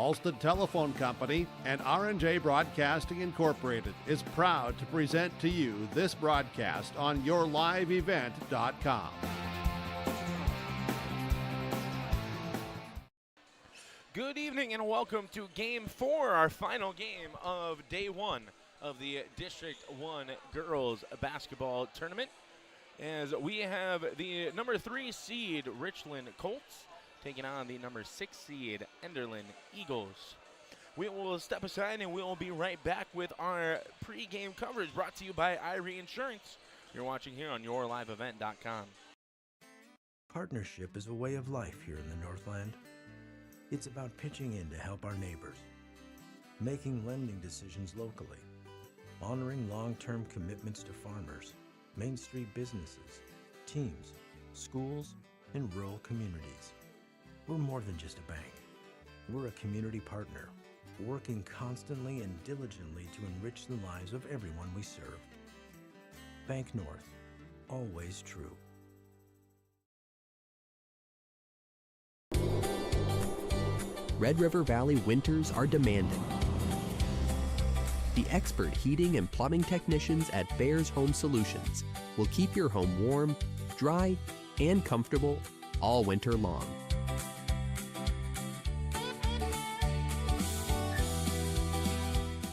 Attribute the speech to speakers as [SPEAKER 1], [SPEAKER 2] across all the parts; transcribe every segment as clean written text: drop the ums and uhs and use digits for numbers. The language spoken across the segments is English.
[SPEAKER 1] Alston Telephone Company and R&J Broadcasting Incorporated is proud to present to you this broadcast on yourliveevent.com.
[SPEAKER 2] Good evening and welcome to Game 4, our final game of Day 1 of the District 1 Girls Basketball Tournament. As we have the number 3 seed Richland Colts taking on the number 6 seed Enderlin Eagles. We will step aside and we will be right back with our pregame coverage brought to you by Irie Insurance. You're watching here on yourliveevent.com.
[SPEAKER 3] Partnership is a way of life here in the Northland. It's about pitching in to help our neighbors, making lending decisions locally, honoring long-term commitments to farmers, Main Street businesses, teams, schools, and rural communities. We're more than just a bank. We're a community partner, working constantly and diligently to enrich the lives of everyone we serve. Bank North, always true.
[SPEAKER 4] Red River Valley winters are demanding. The expert heating and plumbing technicians at Bears Home Solutions will keep your home warm, dry, and comfortable all winter long.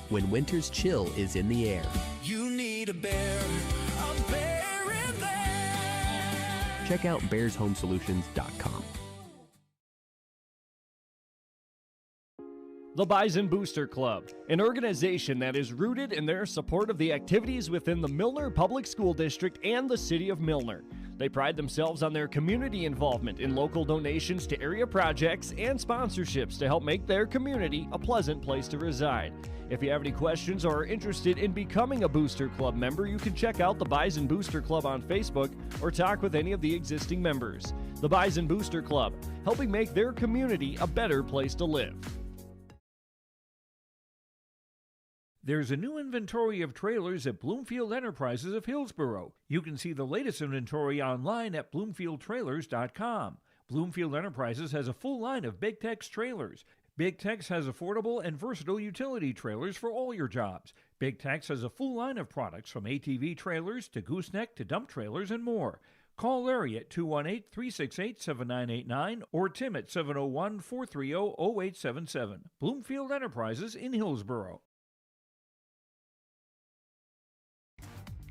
[SPEAKER 4] When winter's chill is in the air,
[SPEAKER 5] you need a bear in there.
[SPEAKER 4] Check out bearshomesolutions.com.
[SPEAKER 6] The Bison Booster Club, an organization that is rooted in their support of the activities within the Milner Public School District and the City of Milner. They pride themselves on their community involvement in local donations to area projects and sponsorships to help make their community a pleasant place to reside. If you have any questions or are interested in becoming a Booster Club member, you can check out the Bison Booster Club on Facebook or talk with any of the existing members. The Bison Booster Club, helping make their community a better place to live.
[SPEAKER 7] There's a new inventory of trailers at Bloomfield Enterprises of Hillsborough. You can see the latest inventory online at bloomfieldtrailers.com. Bloomfield Enterprises has a full line of Big Tex trailers. Big Tex has affordable and versatile utility trailers for all your jobs. Big Tex has a full line of products from ATV trailers to gooseneck to dump trailers and more. Call Larry at 218-368-7989 or Tim at 701-430-0877. Bloomfield Enterprises in Hillsborough.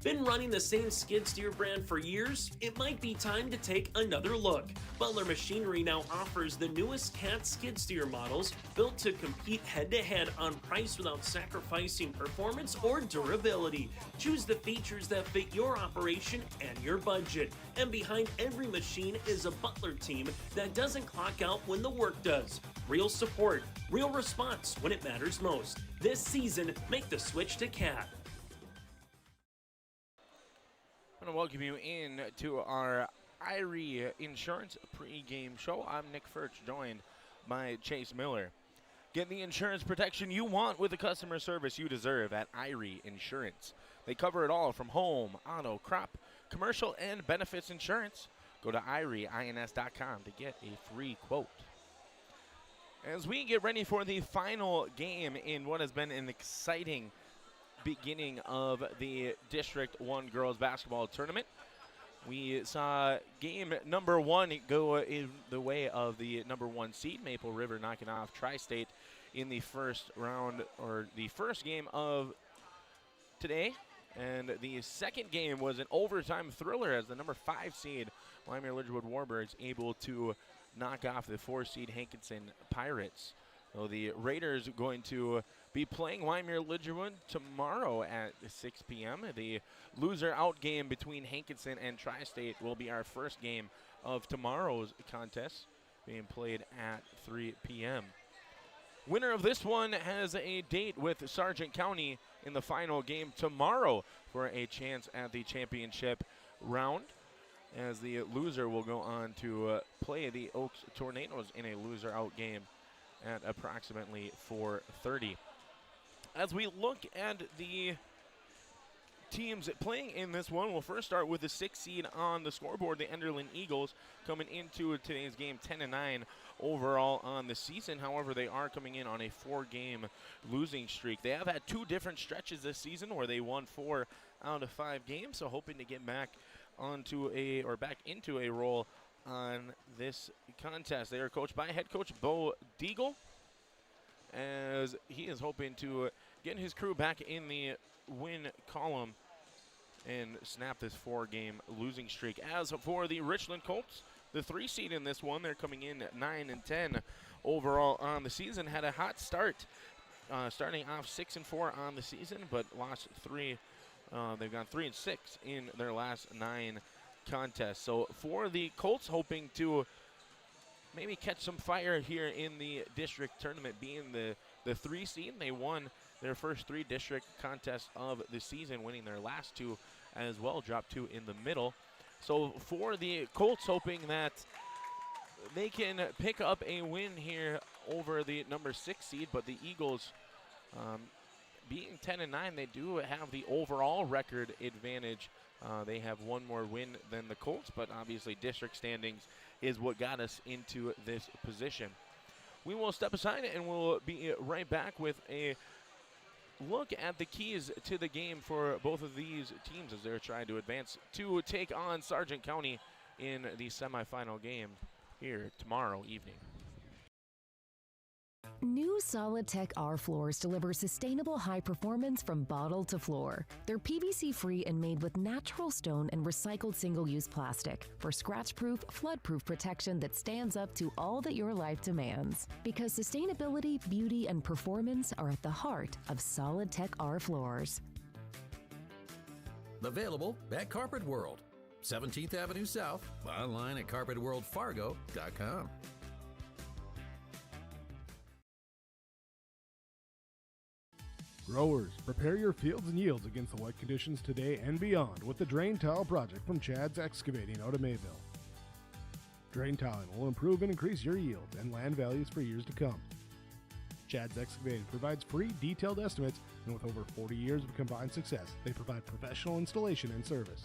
[SPEAKER 8] Been running the same skid steer brand for years? It might be time to take another look. Butler Machinery now offers the newest Cat skid steer models built to compete head-to-head on price without sacrificing performance or durability. Choose the features that fit your operation and your budget. And behind every machine is a Butler team that doesn't clock out when the work does. Real support, real response when it matters most. This season, make the switch to Cat.
[SPEAKER 2] I want to welcome you in to our Irie Insurance pregame show. I'm Nick Furch, joined by Chase Miller. Get the insurance protection you want with the customer service you deserve at Irie Insurance. They cover it all from home, auto, crop, commercial, and benefits insurance. Go to IrieINS.com to get a free quote. As we get ready for the final game in what has been an exciting beginning of the District 1 Girls Basketball Tournament, we saw game number 1 go in the way of the number 1 seed, Maple River, knocking off Tri-State in the first round, or the first game of today. And the second game was an overtime thriller as the number 5 seed, Wyoming Lidgerwood Warbirds, able to knock off the 4 seed Hankinson Pirates. So the Raiders are going to be playing Wyoming Lidgerwood tomorrow at 6 p.m. The loser out game between Hankinson and Tri-State will be our first game of tomorrow's contest, being played at 3 p.m. Winner of this one has a date with Sargent County in the final game tomorrow for a chance at the championship round, as the loser will go on to play the Oaks Tornadoes in a loser out game at approximately 4:30. As we look at the teams playing in this one, we'll first start with the 6th seed on the scoreboard, the Enderlin Eagles, coming into today's game 10-9 overall on the season. However, they are coming in on a 4-game losing streak. They have had 2 different stretches this season where they won 4 out of 5 games, so hoping to get back back into a role on this contest. They are coached by head coach Bo Deagle, as he is hoping to get his crew back in the win column and snap this 4-game losing streak. As for the Richland Colts, the 3 seed in this one, they're coming in at 9-10 overall on the season. Had a hot start, starting off 6-4 on the season, but lost 3. They've gone 3-6 in their last 9 contests. So for the Colts, hoping to maybe catch some fire here in the district tournament, being the 3 seed. They won their first 3 district contests of the season, winning their last 2 as well, dropped 2 in the middle. So for the Colts, hoping that they can pick up a win here over the number 6 seed, but the Eagles, being 10-9, they do have the overall record advantage. They have 1 more win than the Colts, but obviously district standings is what got us into this position. We will step aside and we'll be right back with a look at the keys to the game for both of these teams as they're trying to advance to take on Sargent County in the semifinal game here tomorrow evening.
[SPEAKER 9] New Solid Tech R floors deliver sustainable high performance from bottle to floor. They're PVC-free and made with natural stone and recycled single-use plastic for scratch-proof, flood-proof protection that stands up to all that your life demands. Because sustainability, beauty, and performance are at the heart of Solid Tech R floors.
[SPEAKER 10] Available at Carpet World, 17th Avenue South, online at carpetworldfargo.com.
[SPEAKER 11] Growers, prepare your fields and yields against the wet conditions today and beyond with the Drain Tile project from Chad's Excavating out of Mayville. Drain tiling will improve and increase your yield and land values for years to come. Chad's Excavating provides free detailed estimates, and with over 40 years of combined success, they provide professional installation and service.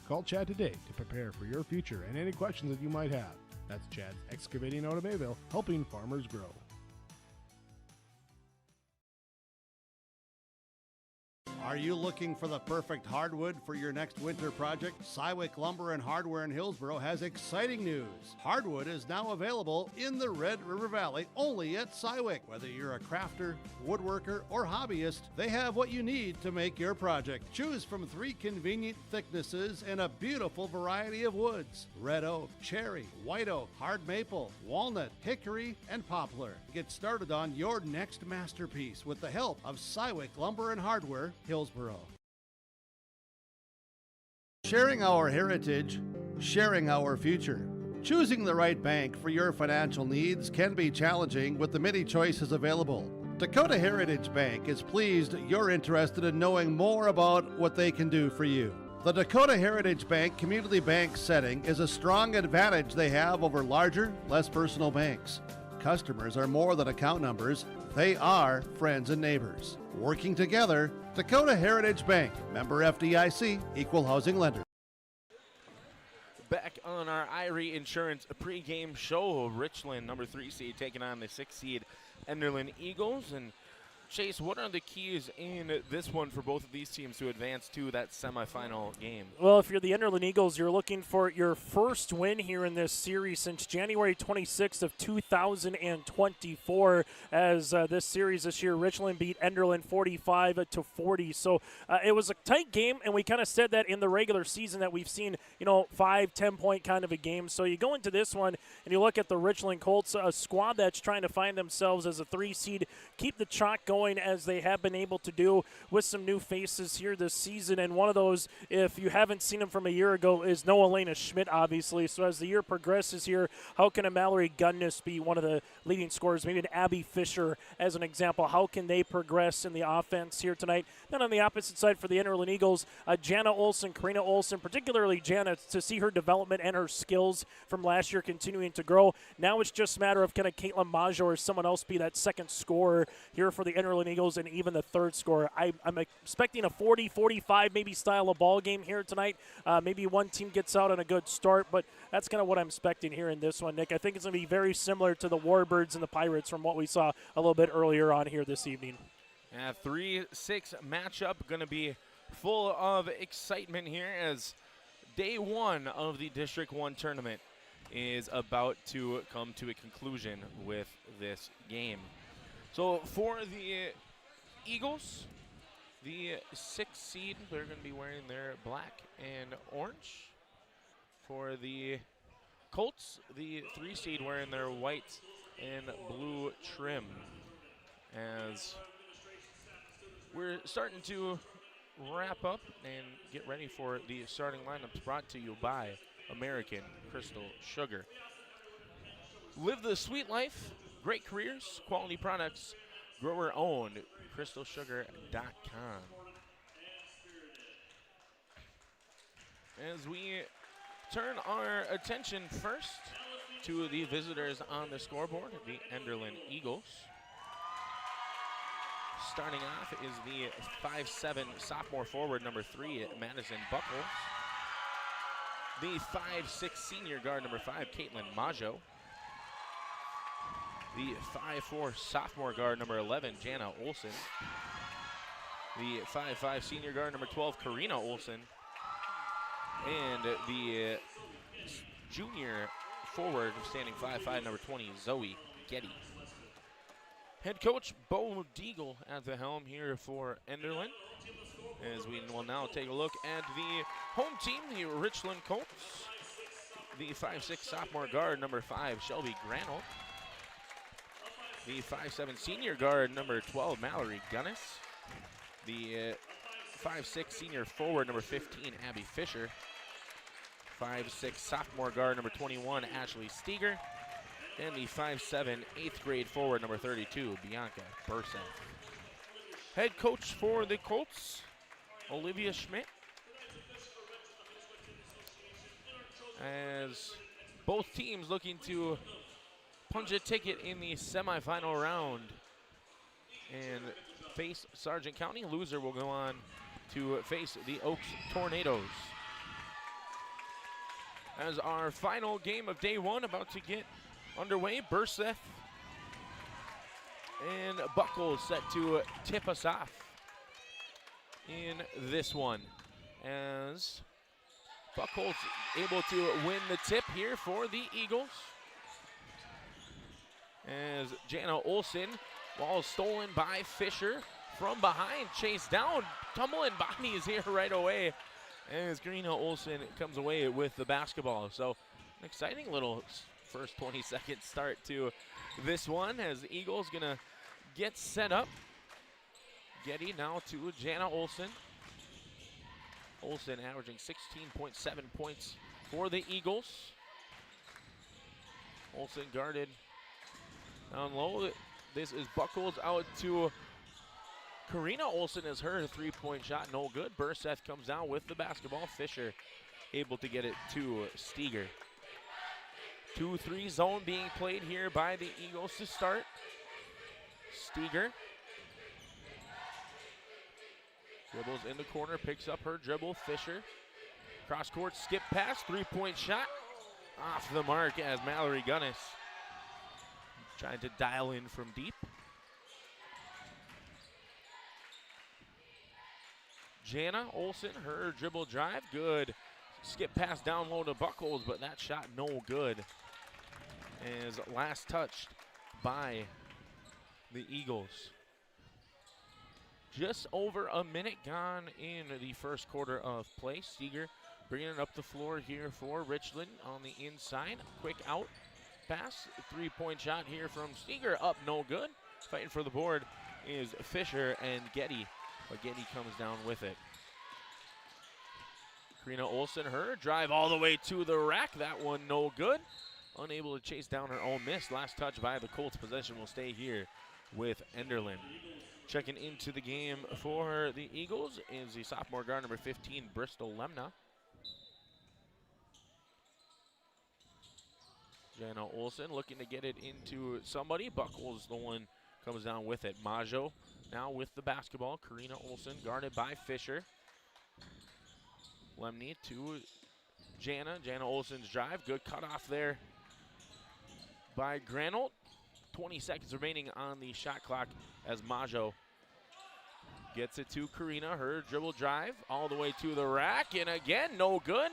[SPEAKER 11] Call Chad today to prepare for your future and any questions that you might have. That's Chad's Excavating out of Mayville, helping farmers grow.
[SPEAKER 1] Are you looking for the perfect hardwood for your next winter project? Cywick Lumber and Hardware in Hillsboro has exciting news. Hardwood is now available in the Red River Valley only at Cywick. Whether you're a crafter, woodworker, or hobbyist, they have what you need to make your project. Choose from 3 convenient thicknesses and a beautiful variety of woods: red oak, cherry, white oak, hard maple, walnut, hickory, and poplar. Get started on your next masterpiece with the help of Cywick Lumber and Hardware, Hillsboro. Sharing our heritage, sharing our future. Choosing the right bank for your financial needs can be challenging with the many choices available. Dakota Heritage Bank is pleased you're interested in knowing more about what they can do for you. The Dakota Heritage Bank community bank setting is a strong advantage they have over larger, less personal banks. Customers are more than account numbers, they are friends and neighbors. Working together, Dakota Heritage Bank, member FDIC, equal housing lender.
[SPEAKER 2] Back on our Irie Insurance pregame show, Richland, number 3 seed, taking on the 6 seed Enderlin Eagles. And Chase, what are the keys in this one for both of these teams to advance to that semifinal game?
[SPEAKER 12] Well, if you're the Enderlin Eagles, you're looking for your first win here in this series since January 26th of 2024. As this series this year, Richland beat Enderlin 45-40. So it was a tight game, and we kind of said that in the regular season that we've seen, 5-10 point kind of a game. So you go into this one and you look at the Richland Colts, a squad that's trying to find themselves as a 3 seed, keep the chalk going as they have been able to do with some new faces here this season. And one of those, if you haven't seen him from a year ago, is Noah Lena Schmidt, obviously. So as the year progresses here, how can a Mallory Gunness be one of the leading scorers? Maybe an Abby Fisher as an example. How can they progress in the offense here tonight? Then on the opposite side for the Enderlin Eagles, Jana Olsen, Karina Olsen, particularly Jana, to see her development and her skills from last year continuing to grow. Now it's just a matter of can a Caitlin Majo or someone else be that second scorer here for the Enderlin Enderlin Eagles and even the third score. I'm expecting a 40-45 maybe style of ball game here tonight. Maybe one team gets out on a good start, but that's kind of what I'm expecting here in this one, Nick. I think it's going to be very similar to the Warbirds and the Pirates from what we saw a little bit earlier on here this evening.
[SPEAKER 2] 3-6 matchup, going to be full of excitement here as day one of the District 1 tournament is about to come to a conclusion with this game. So for the Eagles, the 6th seed, they're going to be wearing their black and orange. For the Colts, the 3 seed wearing their white and blue trim. As we're starting to wrap up and get ready for the starting lineups brought to you by American Crystal Sugar. Live the sweet life, great careers, quality products, grower owned, crystalsugar.com. As we turn our attention first to the visitors on the scoreboard, the Enderlin Eagles. Starting off is the 5'7" sophomore forward, number 3, Madison Buckles. The 5'6" senior guard, number 5, Caitlin Maggio. The 5'4" sophomore guard, number 11, Jana Olson. The 5'5" senior guard, number 12, Karina Olson. And the junior forward, standing 5'5", number 20, Zoe Getty. Head coach Bo Deagle at the helm here for Enderlin. As we will now take a look at the home team, the Richland Colts. The 5'6" sophomore guard, number 5, Shelby Granel. The 5'7" senior guard, number 12, Mallory Gunnis. The 5'6" senior forward, number 15, Abby Fisher. 5'6" sophomore guard, number 21, Ashley Steger. And the 5'7", 8th grade forward, number 32, Bianca Bursa. Head coach for the Colts, Olivia Schmidt. As both teams looking to punch a ticket in the semifinal round and face Sargent County. Loser will go on to face the Oaks Tornadoes. As our final game of day one about to get underway, Burseth and Buckles set to tip us off in this one. As Buckles able to win the tip here for the Eagles. As Jana Olson, ball stolen by Fisher from behind, chased down, tumbling bodies here right away. As Karina Olson comes away with the basketball. So an exciting little first 20-second start to this one as the Eagles gonna get set up. Getty now to Jana Olson. Olson averaging 16.7 points for the Eagles. Olson guarded down low. This is Buckles out to Karina Olson as her three-point shot, no good. Burseth comes down with the basketball. Fisher able to get it to Steger. 2-3 zone being played here by the Eagles to start. Steger dribbles in the corner, picks up her dribble. Fisher, cross-court skip pass, three-point shot. Off the mark as Mallory Gunnis trying to dial in from deep. Jana Olson, her dribble drive, good. Skip pass down low to Buckles, but that shot no good. As last touched by the Eagles. Just over a minute gone in the first quarter of play. Steger bringing it up the floor here for Richland on the inside. Quick out pass, three-point shot here from Steger, up no good. Fighting for the board is Fisher and Getty, but Getty comes down with it. Karina Olson, her drive all the way to the rack. That one no good. Unable to chase down her own miss. Last touch by the Colts. Possession will stay here with Enderlin. Checking into the game for the Eagles is the sophomore guard, number 15, Bristol Lemna. Jana Olson looking to get it into somebody. Buckles, the one comes down with it. Maggio now with the basketball. Karina Olsen guarded by Fisher. Lemney to Jana. Jana Olsen's drive. Good cutoff there by Granold. 20 seconds remaining on the shot clock as Majo gets it to Karina. Her dribble drive all the way to the rack. And again, no good.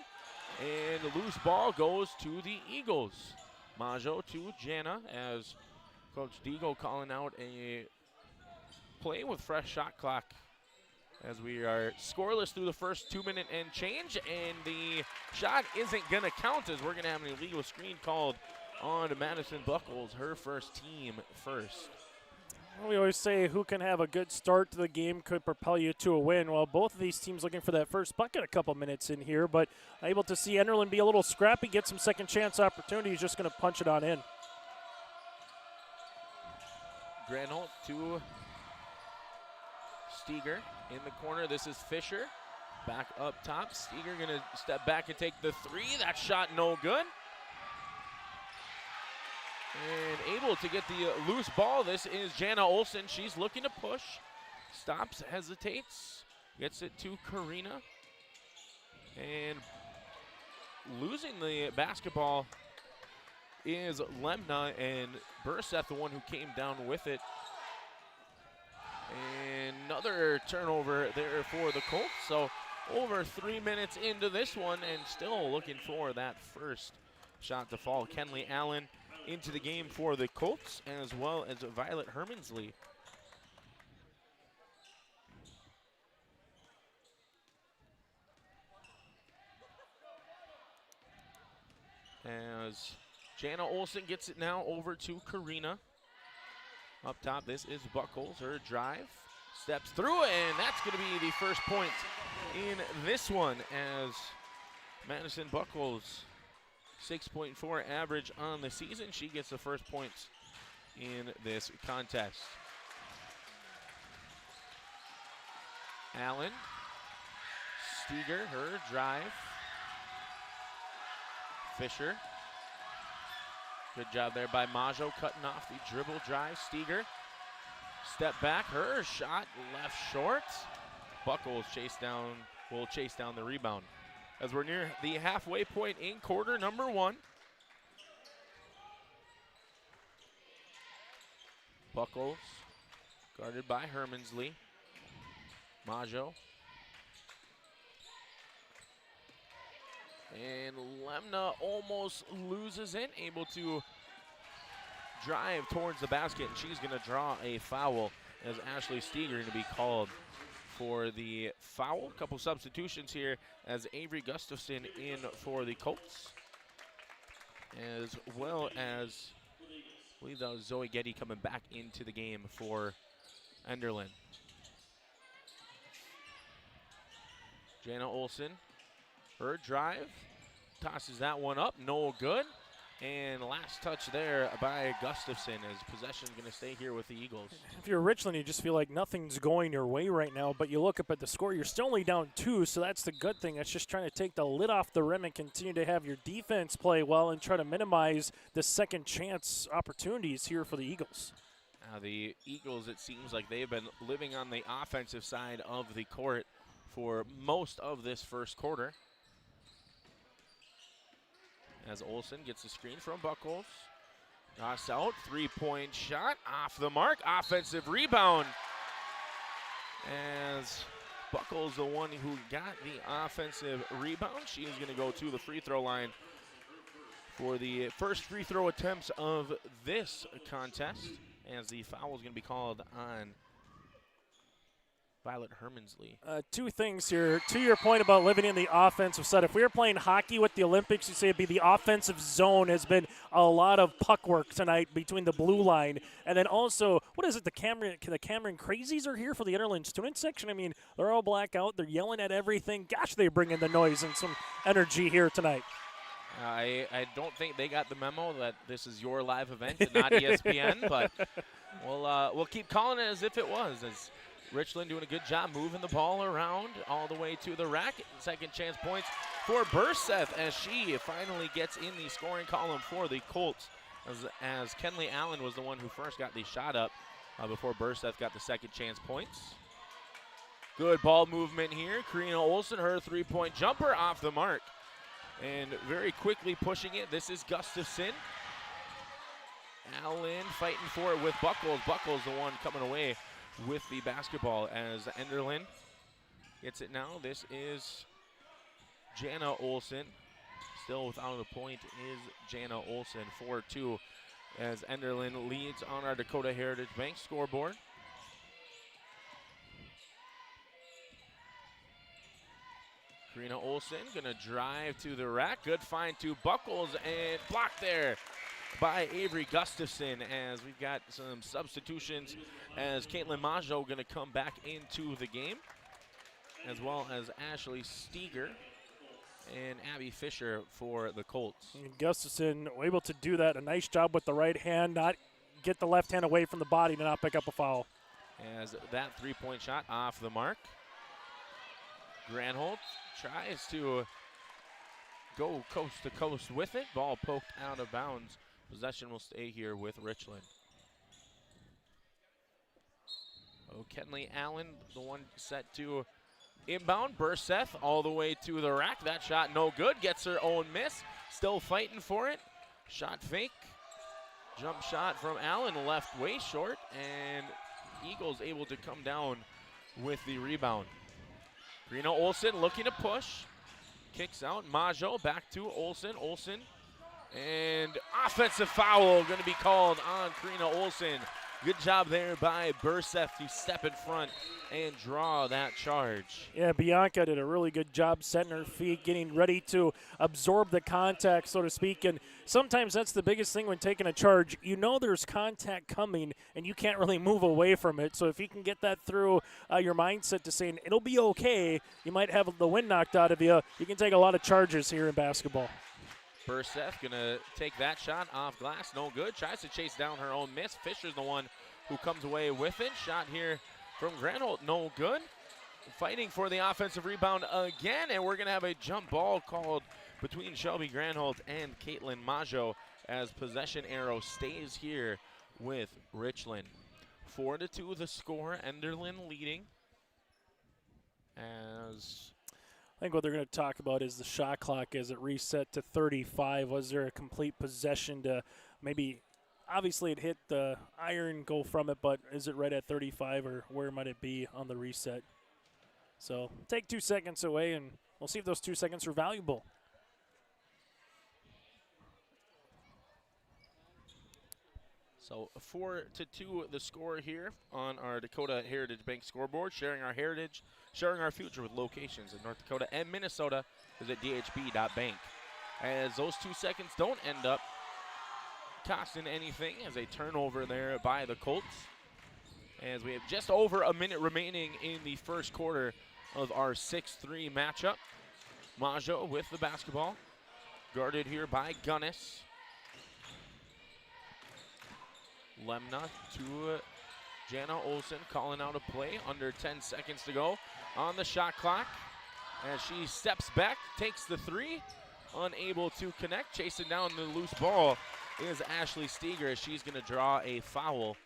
[SPEAKER 2] And the loose ball goes to the Eagles. Majo to Jana as Coach Deagle calling out a play with fresh shot clock as we are scoreless through the first 2 minute and change, and the shot isn't going to count as we're going to have an illegal screen called on Madison Buckles, her first team first.
[SPEAKER 12] We always say who can have a good start to the game could propel you to a win. Well, both of these teams looking for that first bucket a couple minutes in here, but able to see Enderlin be a little scrappy, get some second chance opportunities, just going to punch it on in.
[SPEAKER 2] Granholt to Steger in the corner. This is Fisher back up top. Steger going to step back and take the three. That shot no good. And able to get the loose ball. This is Jana Olsen. She's looking to push. Stops, hesitates. Gets it to Karina. And losing the basketball is Lemna, and Burseth, the one who came down with it. And another turnover there for the Colts. So over 3 minutes into this one and still looking for that first shot to fall. Kenley Allen into the game for the Colts, as well as Violet Hermansley. As Jana Olsen gets it now over to Karina. Up top, this is Buckles, her drive. Steps through, and that's going to be the first point in this one as Madison Buckles, 6.4 average on the season. She gets the first points in this contest. Allen, Steger, her drive. Fisher. Good job there by Majo, cutting off the dribble drive. Steger, step back, her shot left short. Buckles will chase down the rebound. As we're near the halfway point in quarter number one. Buckles, guarded by Hermansley. Majo. And Lemna almost loses it, able to drive towards the basket, and she's going to draw a foul as Ashley Steger going to be called for the foul. A couple substitutions here as Avery Gustafson in for the Colts, as well as I believe that was Zoe Getty coming back into the game for Enderlin. Jana Olsen, her drive, tosses that one up, no good. And last touch there by Gustafson as possession going to stay here with the Eagles.
[SPEAKER 12] If you're Richland, you just feel like nothing's going your way right now, but you look up at the score, you're still only down 2, so that's the good thing. That's just trying to take the lid off the rim and continue to have your defense play well and try to minimize the second chance opportunities here for the Eagles.
[SPEAKER 2] Now the Eagles, it seems like they've been living on the offensive side of the court for most of this first quarter. As Olsen gets the screen from Buckles. Toss out, three-point shot, off the mark, offensive rebound. As Buckles, the one who got the offensive rebound, she is going to go to the free throw line for the first free throw attempts of this contest, as the foul is going to be called on Violet Hermansley.
[SPEAKER 12] Two things here. To your point about living in the offensive side, if we were playing hockey with the Olympics, you'd say it'd be the offensive zone. Has been a lot of puck work tonight between the blue line. And then also, what is it, the Cameron Crazies are here for the Enderlin student section? I mean, they're all black out. They're yelling at everything. Gosh, they bring in the noise and some energy here tonight.
[SPEAKER 2] I don't think they got the memo that this is your live event and not ESPN, but we'll keep calling it as if it was. As Richland doing a good job moving the ball around all the way to the rack. Second chance points for Burseth as she finally gets in the scoring column for the Colts, as Kenley Allen was the one who first got the shot up. before Burseth got the second chance points. Good ball movement here. Karina Olsen, her three-point jumper off the mark. And very quickly pushing it. This is Gustafson. Allen fighting for it with Buckles. Buckles the one coming away with the basketball as Enderlin gets it now. This is Jana Olsen. Still without a point is Jana Olsen. 4-2 as Enderlin leads on our Dakota Heritage Bank scoreboard. Karina Olsen gonna drive to the rack. Good find to Buckles and blocked there by Avery Gustafson as we've got some substitutions as Caitlin Maggio gonna come back into the game, as well as Ashley Steger and Abby Fisher for the Colts.
[SPEAKER 12] And Gustafson able to do that. A nice job with the right hand, not get the left hand away from the body to not pick up a foul.
[SPEAKER 2] As that three-point shot off the mark. Granholt tries to go coast to coast with it. Ball poked out of bounds. Possession will stay here with Richland. Oh, Kenley Allen, the one set to inbound. Burseth all the way to the rack. That shot no good. Gets her own miss. Still fighting for it. Shot fake. Jump shot from Allen left way short. And Eagles able to come down with the rebound. Karina Olsen looking to push. Kicks out. Maggio back to Olsen. Olsen. And offensive foul going to be called on Karina Olsen. Good job there by Burseth to step in front and draw that charge.
[SPEAKER 12] Yeah, Bianca did a really good job setting her feet, getting ready to absorb the contact, so to speak. And sometimes that's the biggest thing when taking a charge. You know there's contact coming, and you can't really move away from it. So if you can get that through your mindset to saying it'll be okay, you might have the wind knocked out of you. You can take a lot of charges here in basketball.
[SPEAKER 2] Burseth gonna take that shot off glass, no good. Tries to chase down her own miss. Fisher's the one who comes away with it. Shot here from Granholt, no good. Fighting for the offensive rebound again, and we're gonna have a jump ball called between Shelby Granholt and Caitlin Maggio as possession arrow stays here with Richland. 4-2 the score, Enderlin leading as
[SPEAKER 12] I think what they're going to talk about is the shot clock as it reset to 35. Was there a complete possession to maybe, obviously it hit the iron, go from it, but is it right at 35 or where might it be on the reset? So take 2 seconds away and we'll see if those 2 seconds are valuable.
[SPEAKER 2] So 4-2 the score here on our Dakota Heritage Bank scoreboard, sharing our heritage, sharing our future with locations in North Dakota and Minnesota. Visit dhb.bank. As those 2 seconds don't end up costing anything as a turnover there by the Colts. As we have just over a minute remaining in the first quarter of our 6-3 matchup. Maggio with the basketball, guarded here by Gunnis. Lemna to Jana Olsen calling out a play. Under 10 seconds to go on the shot clock. As she steps back, takes the three. Unable to connect. Chasing down the loose ball is Ashley Steger as she's going to draw a foul.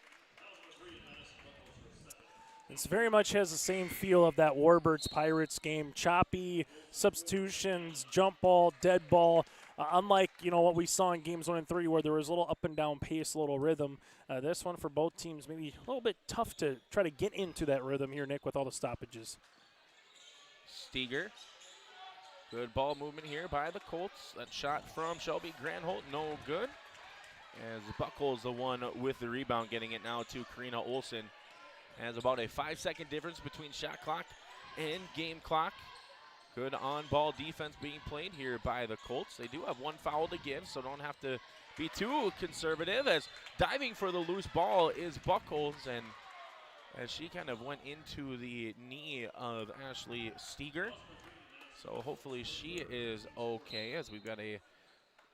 [SPEAKER 12] It's very much has the same feel of that Warbirds Pirates game. Choppy substitutions, jump ball, dead ball. Unlike, what we saw in games 1 and 3 where there was a little up and down pace, a little rhythm. This one for both teams maybe a little bit tough to try to get into that rhythm here, Nick, with all the stoppages.
[SPEAKER 2] Steger. Good ball movement here by the Colts. That shot from Shelby Granholt, no good. As Buckles the one with the rebound, getting it now to Karina Olsen. As about a 5-second difference between shot clock and game clock. Good on-ball defense being played here by the Colts. They do have one foul to give, so don't have to be too conservative. As diving for the loose ball is Buckles, and as she kind of went into the knee of Ashley Steger. So hopefully she is okay, as we've got a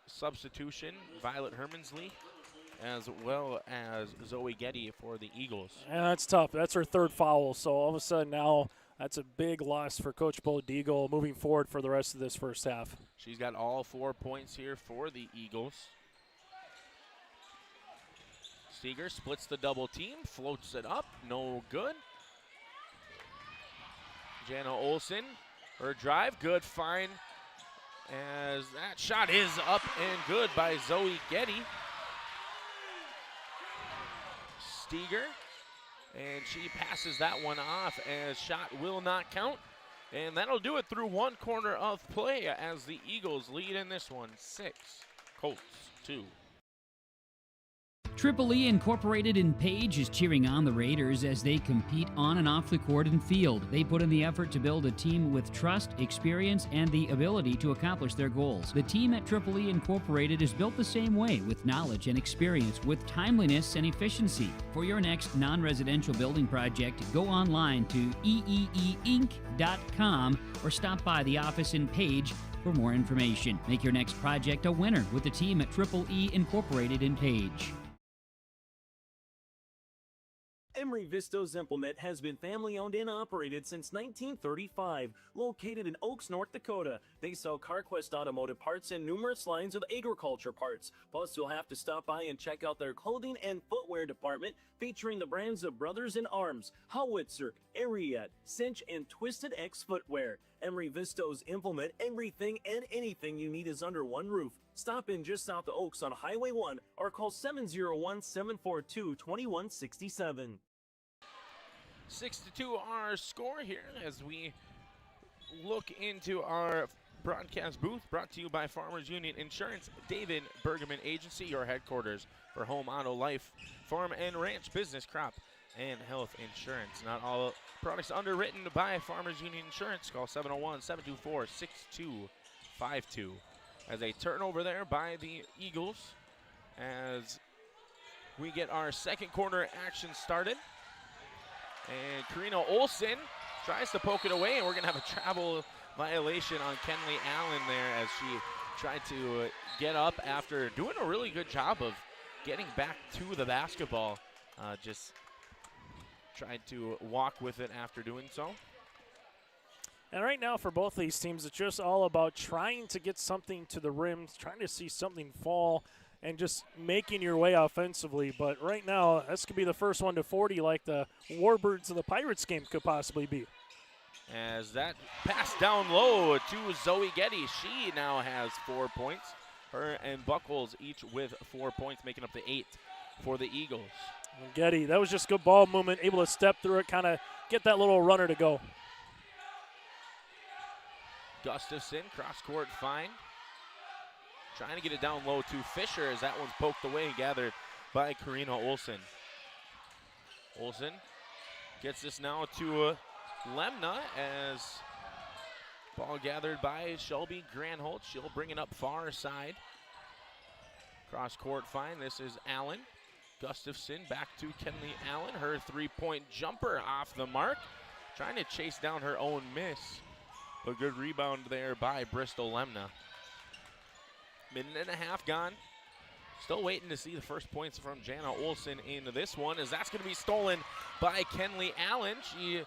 [SPEAKER 2] substitution, Violet Hermansley, as well as Zoe Getty for the Eagles.
[SPEAKER 12] Yeah, that's tough. That's her third foul, so all of a sudden now that's a big loss for Coach Bo Deagle moving forward for the rest of this first half.
[SPEAKER 2] She's got all 4 points here for the Eagles. Steger splits the double team, floats it up, no good. Jana Olsen, her drive, good find. As that shot is up and good by Zoe Getty. Steger, and she passes that one off as shot will not count. And that'll do it through one quarter of play as the Eagles lead in this one, 6, Colts 2.
[SPEAKER 13] Triple E Incorporated in Page is cheering on the Raiders as they compete on and off the court and field. They put in the effort to build a team with trust, experience, and the ability to accomplish their goals. The team at Triple E Incorporated is built the same way, with knowledge and experience, with timeliness and efficiency. For your next non-residential building project, go online to eeeinc.com or stop by the office in Page for more information. Make your next project a winner with the team at Triple E Incorporated in Page.
[SPEAKER 8] Emery Vistos Implement has been family-owned and operated since 1935. Located in Oaks, North Dakota, they sell CarQuest automotive parts and numerous lines of agriculture parts. Plus, you'll have to stop by and check out their clothing and footwear department, featuring the brands of Brothers in Arms, Howitzer, Ariat, Cinch, and Twisted X Footwear. Emery Vistos Implement, everything and anything you need is under one roof. Stop in just south of Oaks on Highway 1 or call 701-742-2167.
[SPEAKER 2] 6-2 our score here as we look into our broadcast booth, brought to you by Farmers Union Insurance, David Bergman Agency, your headquarters for home, auto, life, farm, and ranch, business, crop, and health insurance. Not all products underwritten by Farmers Union Insurance. Call 701-724-6252. As a turnover there by the Eagles as we get our second quarter action started. And Karina Olsen tries to poke it away, and we're going to have a travel violation on Kenley Allen there as she tried to get up after doing a really good job of getting back to the basketball. Just tried to walk with it after doing so.
[SPEAKER 12] And right now for both these teams, it's just all about trying to get something to the rim, trying to see something fall, and just making your way offensively. But right now, this could be the first one to 40 like the Warbirds of the Pirates game could possibly be.
[SPEAKER 2] As that pass down low to Zoe Getty. She now has 4 points. Her and Buckles each with 4 points, making up the 8 for the Eagles.
[SPEAKER 12] And Getty, that was just good ball movement, able to step through it, kind of get that little runner to go.
[SPEAKER 2] Gustafson, cross-court find. Trying to get it down low to Fisher as that one's poked away, gathered by Karina Olsen. Olsen gets this now to Lemna as ball gathered by Shelby Granholt. She'll bring it up far side. Cross-court find. This is Allen. Gustafson back to Kenley Allen. Her three-point jumper off the mark. Trying to chase down her own miss. A good rebound there by Bristol Lemna. Minute and a half gone. Still waiting to see the first points from Jana Olsen in this one, as that's going to be stolen by Kenley Allen. She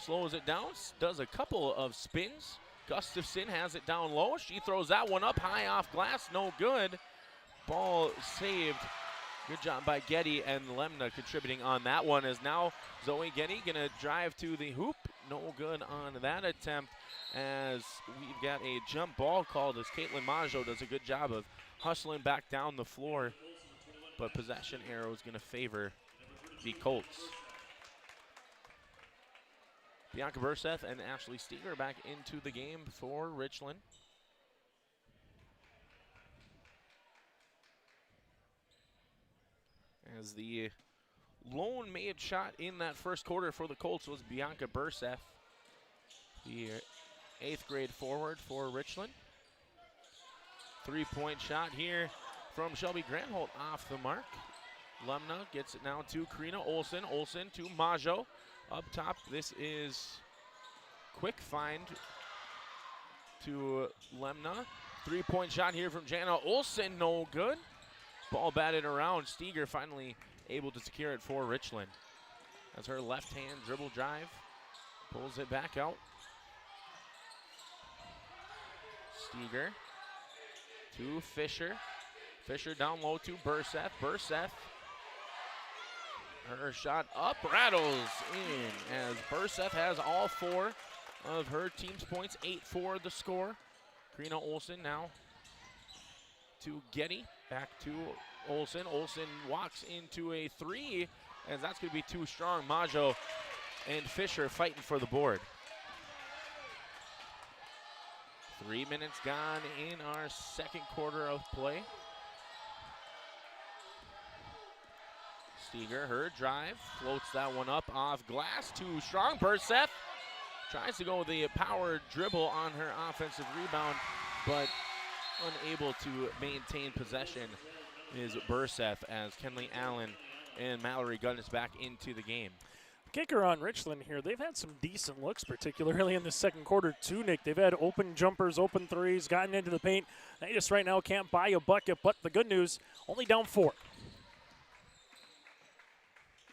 [SPEAKER 2] slows it down, does a couple of spins. Gustafson has it down low. She throws that one up high off glass, no good. Ball saved. Good job by Getty, and Lemna contributing on that one, as now Zoe Getty going to drive to the hoop. No good on that attempt, as we've got a jump ball called, as Caitlin Maggio does a good job of hustling back down the floor, but possession arrow is going to favor the Colts. Bianca Burseth and Ashley Steger back into the game for Richland. As the lone made shot in that first quarter for the Colts was Bianca Burseth, the 8th grade forward for Richland. Three-point shot here from Shelby Granholt off the mark. Lemna gets it now to Karina Olsen. Olsen to Maggio. Up top, this is quick find to Lemna. Three-point shot here from Jana Olsen, no good. Ball batted around. Steger finally able to secure it for Richland. As her left-hand dribble drive pulls it back out. Steger to Fisher. Fisher down low to Burseth. Burseth Her shot up, rattles in as Burseth has all 4 of her team's points, 8-4 the score. Karina Olsen now to Getty, back to Olsen. Olsen walks into a 3, and that's going to be too strong. Majo and Fisher fighting for the board. 3 minutes gone in our second quarter of play. Steger, her drive, floats that one up off glass, too strong. Burseth tries to go with the power dribble on her offensive rebound, but unable to maintain possession is Burseth as Kenley Allen and Mallory Gunnis back into the game.
[SPEAKER 12] Kicker on Richland here. They've had some decent looks, particularly in the second quarter too, Nick. They've had open jumpers, open threes, gotten into the paint. They just right now can't buy a bucket, but the good news, only down 4.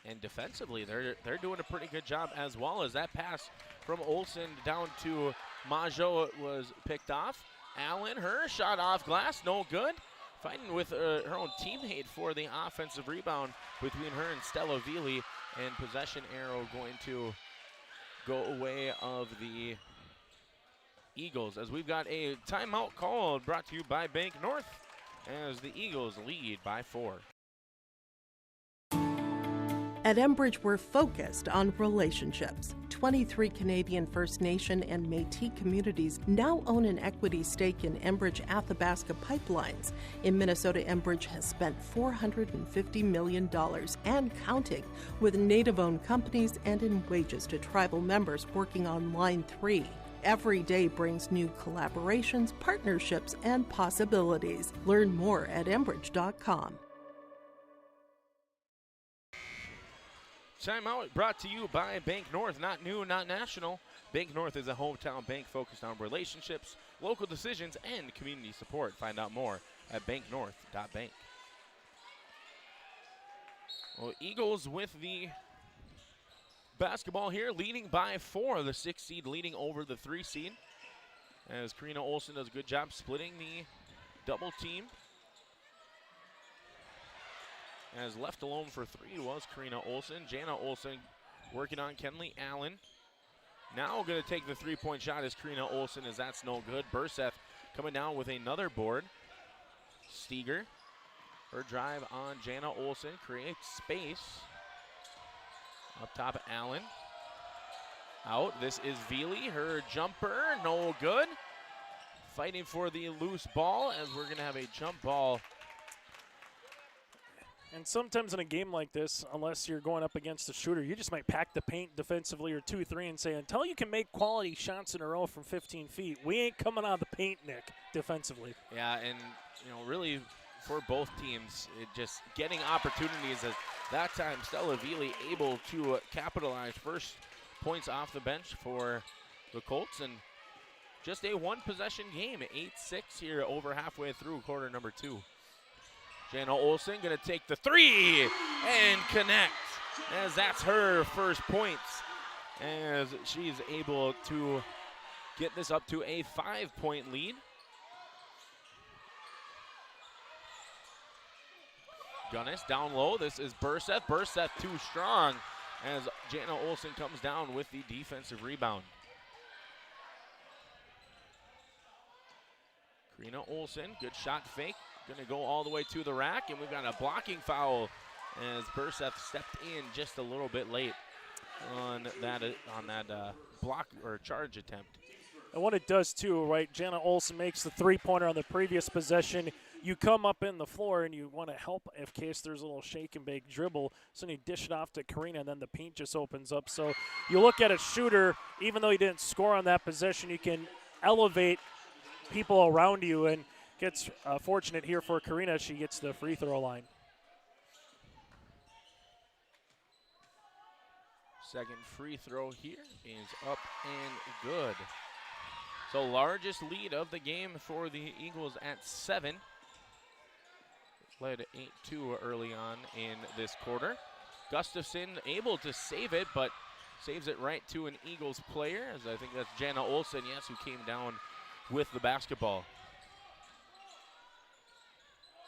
[SPEAKER 2] And defensively, they're doing a pretty good job as well, as that pass from Olsen down to Majo was picked off. Allen, her shot off glass, no good. Fighting with her own teammate for the offensive rebound between her and Stella Vili, and possession arrow going to go away of the Eagles, as we've got a timeout called, brought to you by Bank North, as the Eagles lead by 4.
[SPEAKER 14] At Enbridge, we're focused on relationships. 23 Canadian First Nation and Métis communities now own an equity stake in Enbridge Athabasca Pipelines. In Minnesota, Enbridge has spent $450 million and counting, with Native-owned companies and in wages to tribal members working on Line 3. Every day brings new collaborations, partnerships, and possibilities. Learn more at Enbridge.com.
[SPEAKER 2] Timeout brought to you by Bank North. Not new, not national. Bank North is a hometown bank focused on relationships, local decisions, and community support. Find out more at banknorth.bank. Well, Eagles with the basketball here, leading by 4. The 6 seed leading over the 3 seed. As Karina Olsen does a good job splitting the double team. As left alone for 3 was Karina Olsen. Jana Olsen working on Kenley Allen. Now going to take the 3-point shot is Karina Olsen, as that's no good. Burseth coming down with another board. Steger, her drive on Jana Olsen, creates space. Up top, Allen. Out, this is Vili, her jumper, no good. Fighting for the loose ball, as we're going to have a jump ball.
[SPEAKER 12] And sometimes in a game like this, unless you're going up against a shooter, you just might pack the paint defensively or 2-3 and say, until you can make quality shots in a row from 15 feet, we ain't coming out of the paint, Nick, defensively.
[SPEAKER 2] Yeah, and really for both teams, it just getting opportunities. As that time, Stella Vili able to capitalize first points off the bench for the Colts, and just a 1-possession game, 8-6 here over halfway through quarter number 2. Jana Olsen going to take the 3 and connect, as that's her first points, as she's able to get this up to a 5-point lead. Gunnis down low. This is Burseth. Burseth too strong, as Jana Olsen comes down with the defensive rebound. Karina Olsen, good shot fake. Going to go all the way to the rack, and we've got a blocking foul as Burseth stepped in just a little bit late on that block or charge attempt.
[SPEAKER 12] And what it does too, right? Jana Olsen makes the 3-pointer on the previous possession. You come up in the floor and you want to help in case there's a little shake and bake dribble. So you dish it off to Karina, and then the paint just opens up. So you look at a shooter, even though he didn't score on that possession, you can elevate people around you, and gets fortunate here for Karina. She gets the free throw line.
[SPEAKER 2] Second free throw here is up and good. So largest lead of the game for the Eagles at 7. Led 8-2 early on in this quarter. Gustafson able to save it, but saves it right to an Eagles player, as I think that's Jana Olsen, yes, who came down with the basketball.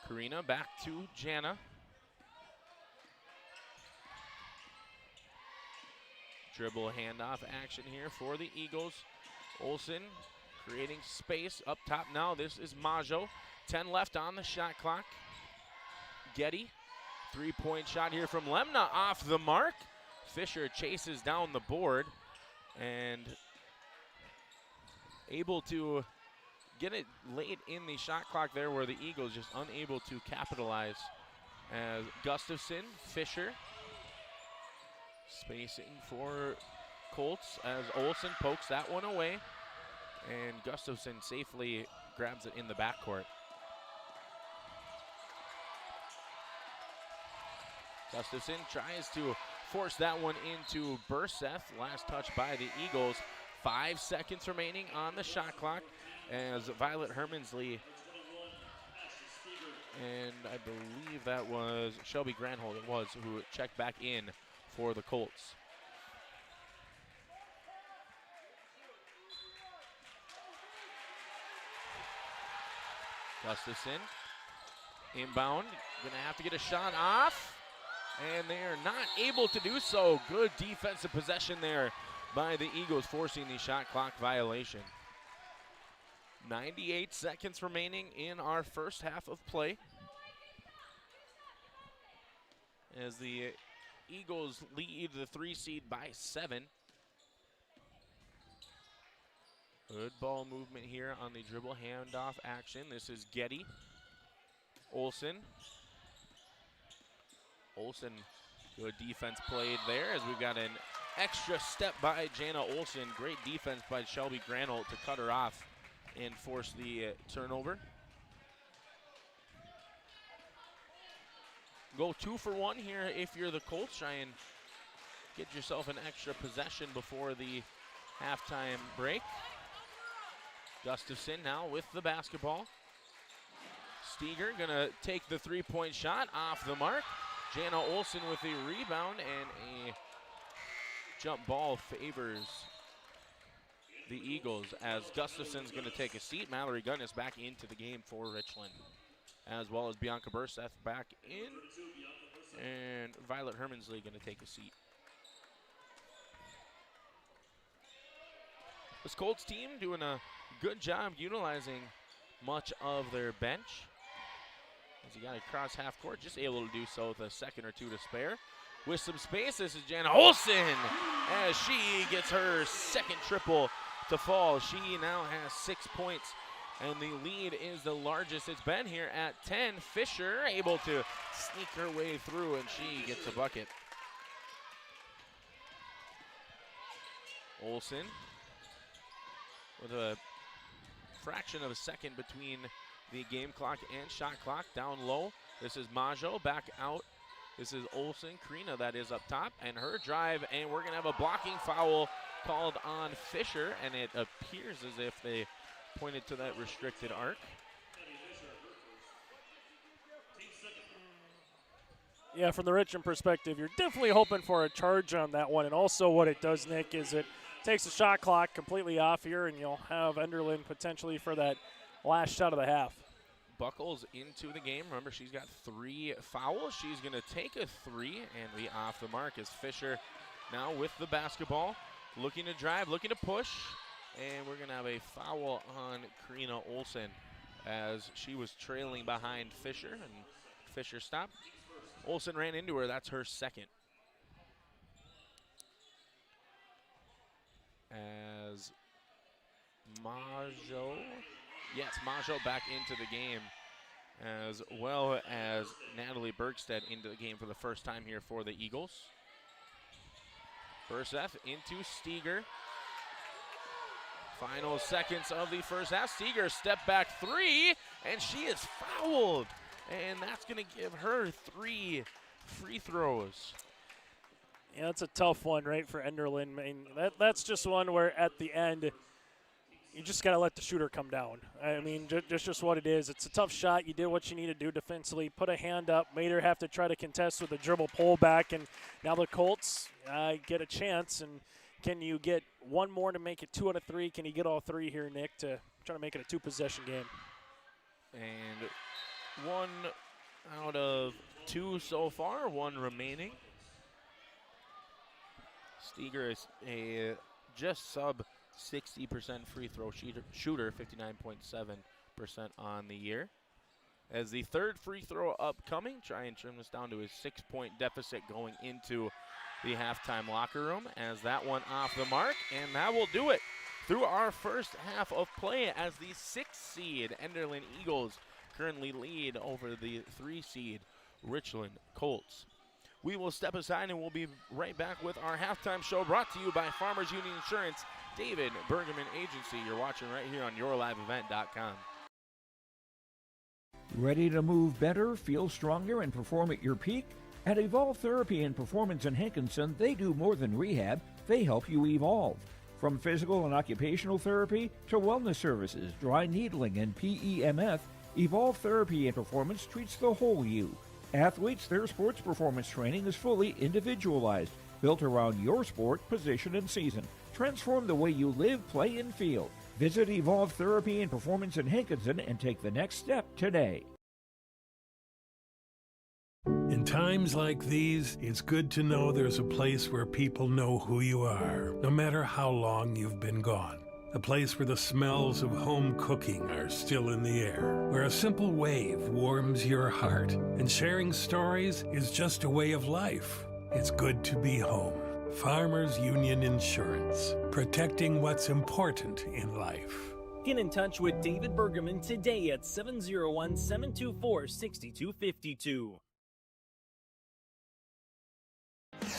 [SPEAKER 2] Karina back to Jana. Dribble handoff action here for the Eagles. Olsen creating space up top now. This is Majo. 10 left on the shot clock. Getty, 3-point shot here from Lemna off the mark. Fisher chases down the board and able to get it late in the shot clock there where the Eagles just unable to capitalize. As Gustafson, Fisher, spacing for Colts as Olsen pokes that one away. And Gustafson safely grabs it in the backcourt. Gustafson tries to force that one into Burseth. Last touch by the Eagles. 5 seconds remaining on the shot clock as Violet Hermansley, and I believe that was Shelby Granholm, it was, who checked back in for the Colts. Gustafson, inbound, gonna have to get a shot off, and they are not able to do so. Good defensive possession there by the Eagles, forcing the shot clock violation. 98 seconds remaining in our first half of play, as the Eagles lead the 3 seed by 7. Good ball movement here on the dribble handoff action. This is Getty. Olsen. Olsen, good defense played there as we've got an extra step by Jana Olsen. Great defense by Shelby Granholt to cut her off and force the turnover. Go 2 for 1 here if you're the Colts. Try and get yourself an extra possession before the halftime break. Gustafson now with the basketball. Steger gonna take the 3-point shot off the mark. Jana Olsen with the rebound, and a jump ball favors the Eagles as Gustafson's going to take a seat. Mallory Gunn is back into the game for Richland, as well as Bianca Burseth back in, and Violet Hermansley going to take a seat. This Colts team doing a good job utilizing much of their bench. As he got across half court, just able to do so with a second or two to spare. With some space, this is Jana Olsen as she gets her second triple to fall. She now has 6 points, and the lead is the largest it's been here at 10. Fisher able to sneak her way through, and she gets a bucket. Olsen with a fraction of a second between the game clock and shot clock. Down low, this is Majo back out. This is Olsen, Karina that is up top, and her drive, and we're gonna have a blocking foul called on Fisher, and it appears as if they pointed to that restricted arc.
[SPEAKER 12] Yeah, from the Richland perspective, you're definitely hoping for a charge on that one, and also what it does, Nick, is it takes the shot clock completely off here, and you'll have Enderlin potentially for that last shot of the half.
[SPEAKER 2] Buckles into the game. Remember, she's got 3 fouls. She's going to take a 3 and be off the mark as Fisher now with the basketball. Looking to drive, looking to push. And we're going to have a foul on Karina Olsen as she was trailing behind Fisher, and Fisher stopped. Olsen ran into her. That's her second. As Majo, yes, Majo back into the game, as well as Natalie Bergstead into the game for the first time here for the Eagles. Burseth into Steger. Final seconds of the first half. Steger step back 3, and she is fouled. And that's going to give her 3 free throws.
[SPEAKER 12] Yeah, that's a tough one, right, for Enderlin. I mean, that's just one where at the end, you just got to let the shooter come down. I mean, just what it is. It's a tough shot. You did what you need to do defensively. Put a hand up, made her have to try to contest with a dribble pullback, and now the Colts get a chance. And can you get one more to make it 2 out of 3? Can you get all 3 here, Nick, to try to make it a 2-possession game?
[SPEAKER 2] And 1 out of 2 so far, 1 remaining. Steger is a just sub 60% free throw shooter, 59.7% on the year. As the third free throw upcoming, try and trim this down to a 6-point deficit going into the halftime locker room, as that one off the mark, and that will do it through our first half of play, as the 6th seed Enderlin Eagles currently lead over the 3 seed Richland Colts. We will step aside and we'll be right back with our halftime show, brought to you by Farmers Union Insurance, David Bergman Agency. You're watching right here on yourliveevent.com.
[SPEAKER 7] Ready to move better, feel stronger, and perform at your peak? At Evolve Therapy and Performance in Hankinson, they do more than rehab, they help you evolve. From physical and occupational therapy to wellness services, dry needling, and PEMF, Evolve Therapy and Performance treats the whole you. Athletes, their sports performance training is fully individualized, built around your sport, position, and season. Transform the way you live, play, and feel. Visit Evolve Therapy and Performance in Hankinson and take the next step today.
[SPEAKER 15] In times like these, it's good to know there's a place where people know who you are, no matter how long you've been gone. A place where the smells of home cooking are still in the air, where a simple wave warms your heart, and sharing stories is just a way of life. It's good to be home. Farmers Union Insurance, protecting what's important in life.
[SPEAKER 16] Get in touch with David Bergman today at 701-724-6252.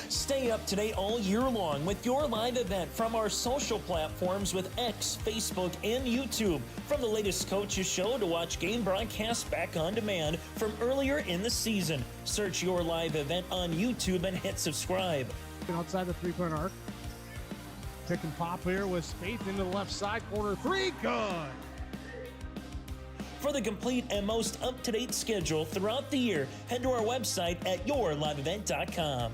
[SPEAKER 16] Stay up to date all year long with your live event from our social platforms with X, Facebook, and YouTube. From the latest coaches show to watch game broadcasts back on demand from earlier in the season. Search your live event on YouTube and hit subscribe.
[SPEAKER 11] Outside the three-point arc. Pick and pop here with Spaeth into the left side corner. 3, good.
[SPEAKER 16] For the complete and most up-to-date schedule throughout the year, head to our website at yourliveevent.com.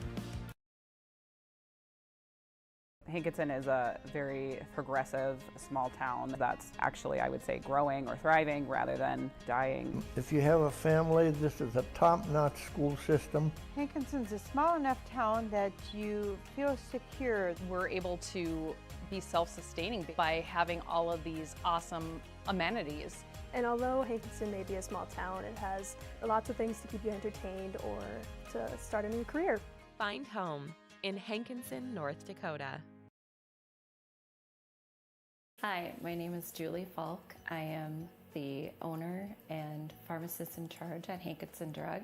[SPEAKER 17] Hankinson is a very progressive small town that's actually, I would say, growing or thriving rather than dying.
[SPEAKER 18] If you have a family, this is a top-notch school system.
[SPEAKER 19] Hankinson's a small enough town that you feel secure.
[SPEAKER 9] We're able to be self-sustaining by having all of these awesome amenities.
[SPEAKER 20] And although Hankinson may be a small town, it has lots of things to keep you entertained or to start a new career.
[SPEAKER 21] Find home in Hankinson, North Dakota.
[SPEAKER 22] Hi, my name is Julie Falk. I am the owner and pharmacist in charge at Hankinson Drug.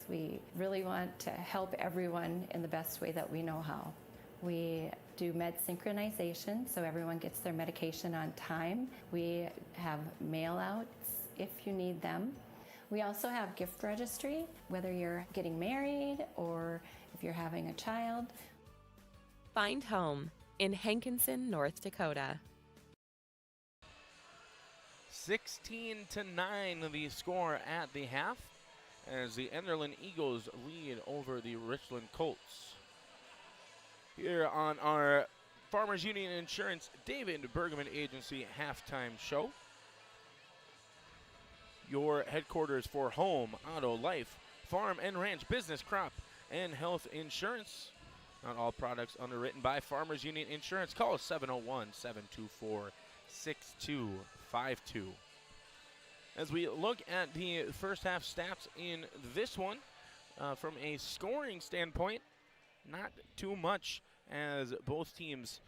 [SPEAKER 22] We really want to help everyone in the best way that we know how. We do med synchronization, so everyone gets their medication on time. We have mail outs if you need them. We also have gift registry, whether you're getting married or if you're having a child.
[SPEAKER 21] Find home in Hankinson, North Dakota.
[SPEAKER 2] 16-9 the score at the half, as the Enderlin Eagles lead over the Richland Colts. Here on our Farmers Union Insurance David Bergman Agency halftime show. Your headquarters for home, auto, life, farm and ranch, business, crop, and health insurance. Not all products underwritten by Farmers Union Insurance. Call us 701-724-6252. As we look at the first half stats in this one, from a scoring standpoint, not too much, as both teams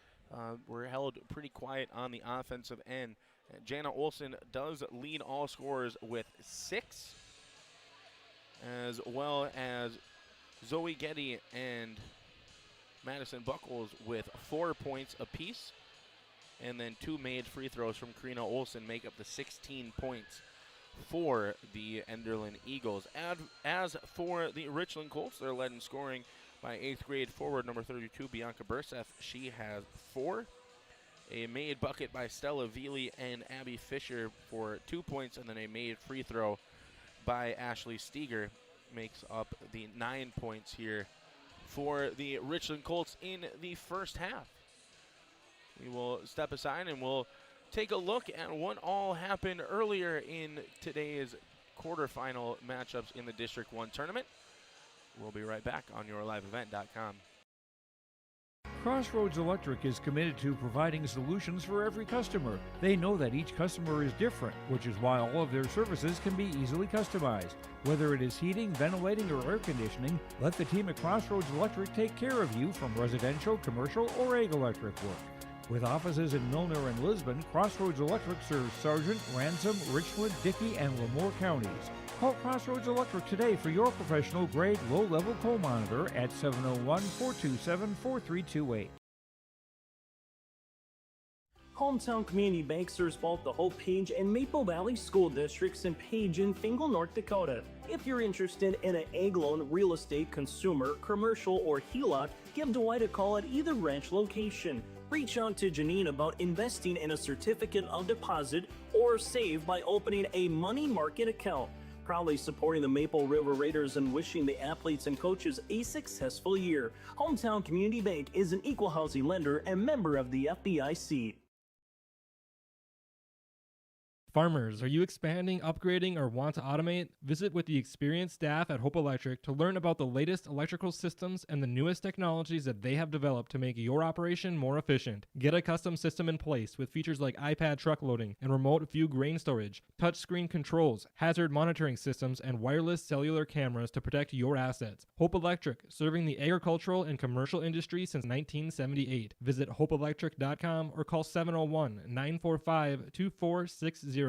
[SPEAKER 2] were held pretty quiet on the offensive end. Jana Olsen does lead all scorers with 6, as well as Zoe Getty and Madison Buckles with 4 points apiece. And then 2 made free throws from Karina Olsen make up the 16 points for the Enderlin Eagles. As for the Richland Colts, they're led in scoring by 8th grade forward number 32, Bianca Burseth. She has 4. A made bucket by Stella Veely and Abby Fisher for 2 points, and then a made free throw by Ashley Steger makes up the 9 points here for the Richland Colts in the first half. We will step aside and we'll take a look at what all happened earlier in today's quarterfinal matchups in the District 1 tournament. We'll be right back on yourliveevent.com.
[SPEAKER 7] Crossroads Electric is committed to providing solutions for every customer. They know that each customer is different, which is why all of their services can be easily customized. Whether it is heating, ventilating, or air conditioning, let the team at Crossroads Electric take care of you from residential, commercial, or ag electric work. With offices in Milner and Lisbon, Crossroads Electric serves Sargent, Ransom, Richland, Dickey, and Lemoore counties. Call Crossroads Electric today for your professional-grade low-level coal monitor at 701-427-4328.
[SPEAKER 8] Hometown Community Bank serves both the Hope Page and Maple Valley School Districts in Page and Fingal, North Dakota. If you're interested in an ag loan, real estate, consumer, commercial, or HELOC, give Dwight a call at either branch location. Reach out to Janine about investing in a certificate of deposit or save by opening a money market account. Proudly supporting the Maple River Raiders and wishing the athletes and coaches a successful year. Hometown Community Bank is an equal housing lender and member of the FDIC.
[SPEAKER 3] Farmers, are you expanding, upgrading, or want to automate? Visit with the experienced staff at Hope Electric to learn about the latest electrical systems and the newest technologies that they have developed to make your operation more efficient. Get a custom system in place with features like iPad truck loading and remote view grain storage, touchscreen controls, hazard monitoring systems, and wireless cellular cameras to protect your assets. Hope Electric, serving the agricultural and commercial industry since 1978. Visit hopeelectric.com or call 701-945-2460.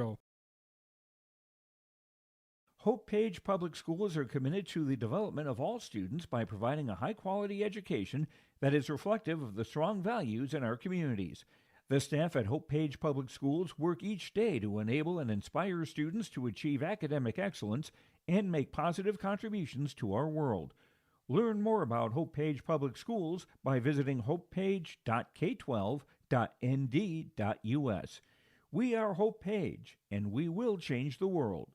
[SPEAKER 7] Hope Page Public Schools are committed to the development of all students by providing a high-quality education that is reflective of the strong values in our communities. The staff at Hope Page Public Schools work each day to enable and inspire students to achieve academic excellence and make positive contributions to our world. Learn more about Hope Page Public Schools by visiting hopepage.k12.nd.us. We are Hope Page, and we will change the world.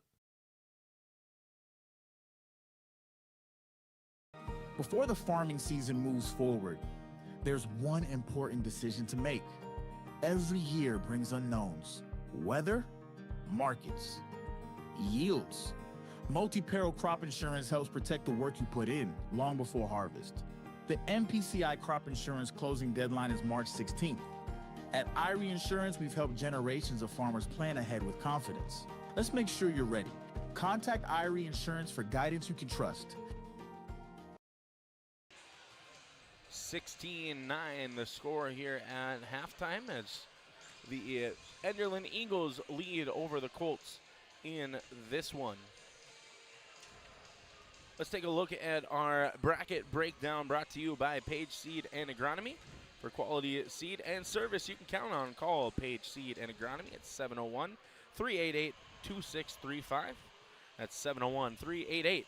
[SPEAKER 5] Before the farming season moves forward, there's one important decision to make. Every year brings unknowns: weather, markets, yields. Multi-peril crop insurance helps protect the work you put in long before harvest. The MPCI crop insurance closing deadline is March 16th. At IRE Insurance, we've helped generations of farmers plan ahead with confidence. Let's make sure you're ready. Contact IRE Insurance for guidance you can trust.
[SPEAKER 2] 16-9 the score here at halftime as the Enderlin Eagles lead over the Colts in this one. Let's take a look at our bracket breakdown brought to you by Page Seed and Agronomy. For quality seed and service you can count on, call Page Seed and Agronomy at 701-388-2635. That's 701-388-2635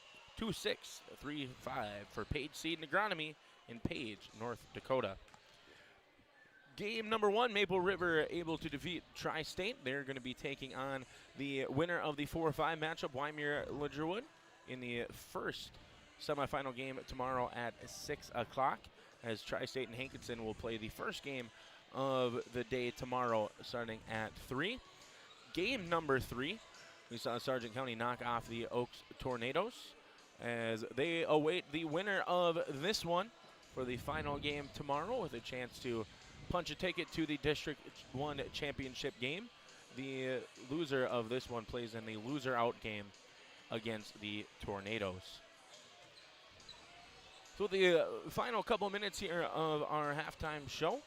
[SPEAKER 2] for Page Seed and Agronomy in Page, North Dakota. Game number one, Maple River able to defeat Tri-State. They're going to be taking on the winner of the 4-5 matchup, Wyomere-Ledgerwood, in the first semifinal game tomorrow at 6 o'clock, as Tri-State and Hankinson will play the first game of the day tomorrow starting at 3. Game number 3, we saw Sargent County knock off the Oaks Tornadoes as they await the winner of this one for the final game tomorrow with a chance to punch a ticket to the District 1 championship game. The loser of this one plays in the loser-out game against the Tornadoes. So the final couple minutes here of our halftime show.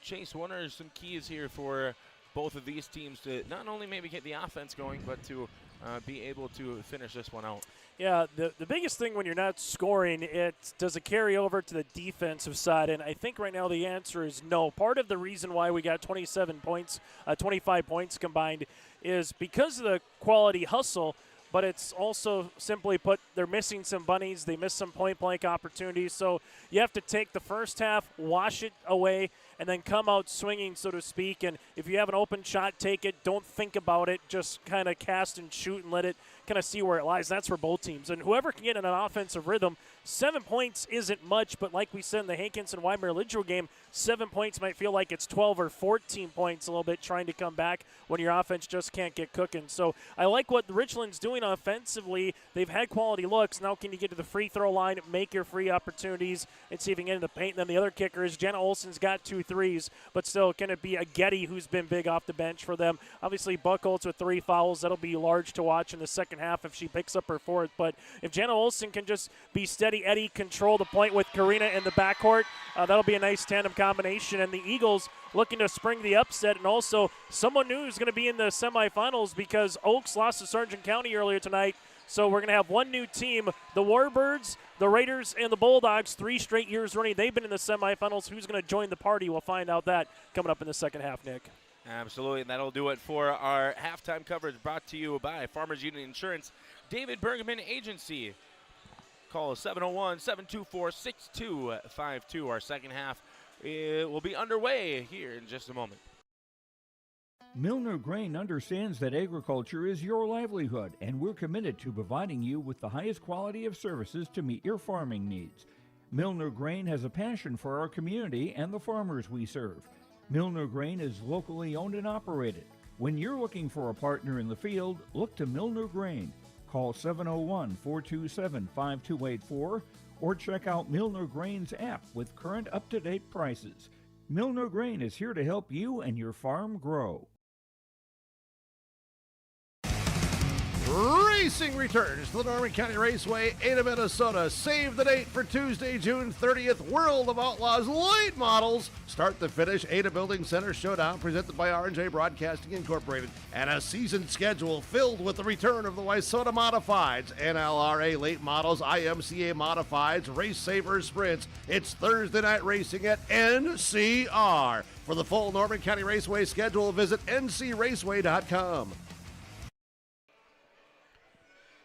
[SPEAKER 2] Chase, what are some keys here for both of these teams to not only maybe get the offense going, but to be able to finish this one out?
[SPEAKER 12] Yeah, the biggest thing when you're not scoring, does it carry over to the defensive side? And I think right now the answer is no. Part of the reason why we got 27 points, 25 points combined is because of the quality hustle, but it's also simply put, they're missing some bunnies. They missed some point-blank opportunities. So you have to take the first half, wash it away, and then come out swinging, so to speak. And if you have an open shot, take it. Don't think about it. Just kind of cast and shoot and let it kind of see where it lies. That's for both teams. And whoever can get in an offensive rhythm, 7 points isn't much, but like we said in the Hankinson-Weimar-Lidgero game, 7 points might feel like it's 12 or 14 points a little bit trying to come back when your offense just can't get cooking. So I like what Richland's doing offensively. They've had quality looks. Now can you get to the free throw line, make your free opportunities, and see if you can get in the paint? And then the other kicker is Jenna Olsen's got 2 threes, but still can it be a Getty who's been big off the bench for them? Obviously Buchholz with 3 fouls. That'll be large to watch in the second half if she picks up her 4th. But if Jenna Olsen can just be steady Eddie, control the point with Karina in the backcourt, that'll be a nice tandem combination. And the Eagles looking to spring the upset, and also someone new is going to be in the semifinals because Oaks lost to Sargent County earlier tonight. So we're going to have one new team, the Warbirds, the Raiders, and the Bulldogs, 3 straight years running. They've been in the semifinals. Who's going to join the party? We'll find out that coming up in the second half, Nick.
[SPEAKER 2] Absolutely, and that'll do it for our halftime coverage brought to you by Farmers Union Insurance, David Bergman Agency. Call 701-724-6252. Our second half will be underway here in just a moment.
[SPEAKER 7] Milner Grain understands that agriculture is your livelihood, and we're committed to providing you with the highest quality of services to meet your farming needs. Milner Grain has a passion for our community and the farmers we serve. Milner Grain is locally owned and operated. When you're looking for a partner in the field, look to Milner Grain. Call 701-427-5284 or check out Milner Grain's app with current up-to-date prices. Milner Grain is here to help you and your farm grow.
[SPEAKER 1] Racing returns to the Norman County Raceway, Ada, Minnesota. Save the date for Tuesday, June 30th. World of Outlaws late models. Start to finish, Ada Building Center Showdown presented by R&J Broadcasting Incorporated. And a season schedule filled with the return of the Wayzata Modifieds, NLRA late models, IMCA Modifieds, Race Savers Sprints. It's Thursday night racing at NCR. For the full Norman County Raceway schedule, visit ncraceway.com.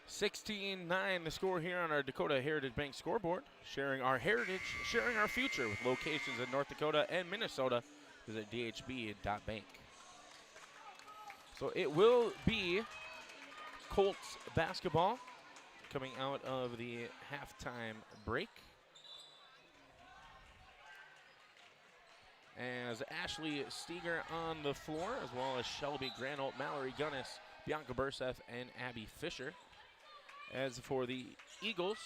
[SPEAKER 2] 16-9 the score here on our Dakota Heritage Bank scoreboard. Sharing our heritage, sharing our future with locations in North Dakota and Minnesota. Visit dhb.bank. So it will be Colts basketball coming out of the halftime break. As Ashley Steger on the floor, as well as Shelby Granolt, Mallory Gunnis, Bianca Burseth, and Abby Fisher. As for the Eagles,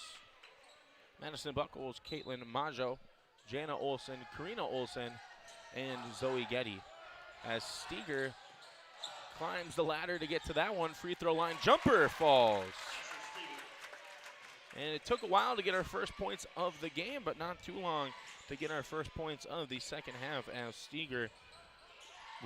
[SPEAKER 2] Madison Buchholz, Caitlin Maggio, Jana Olsen, Karina Olsen, and Zoe Getty. As Steger climbs the ladder to get to that one, free throw line jumper falls. And it took a while to get our first points of the game, but not too long to get our first points of the second half, as Steger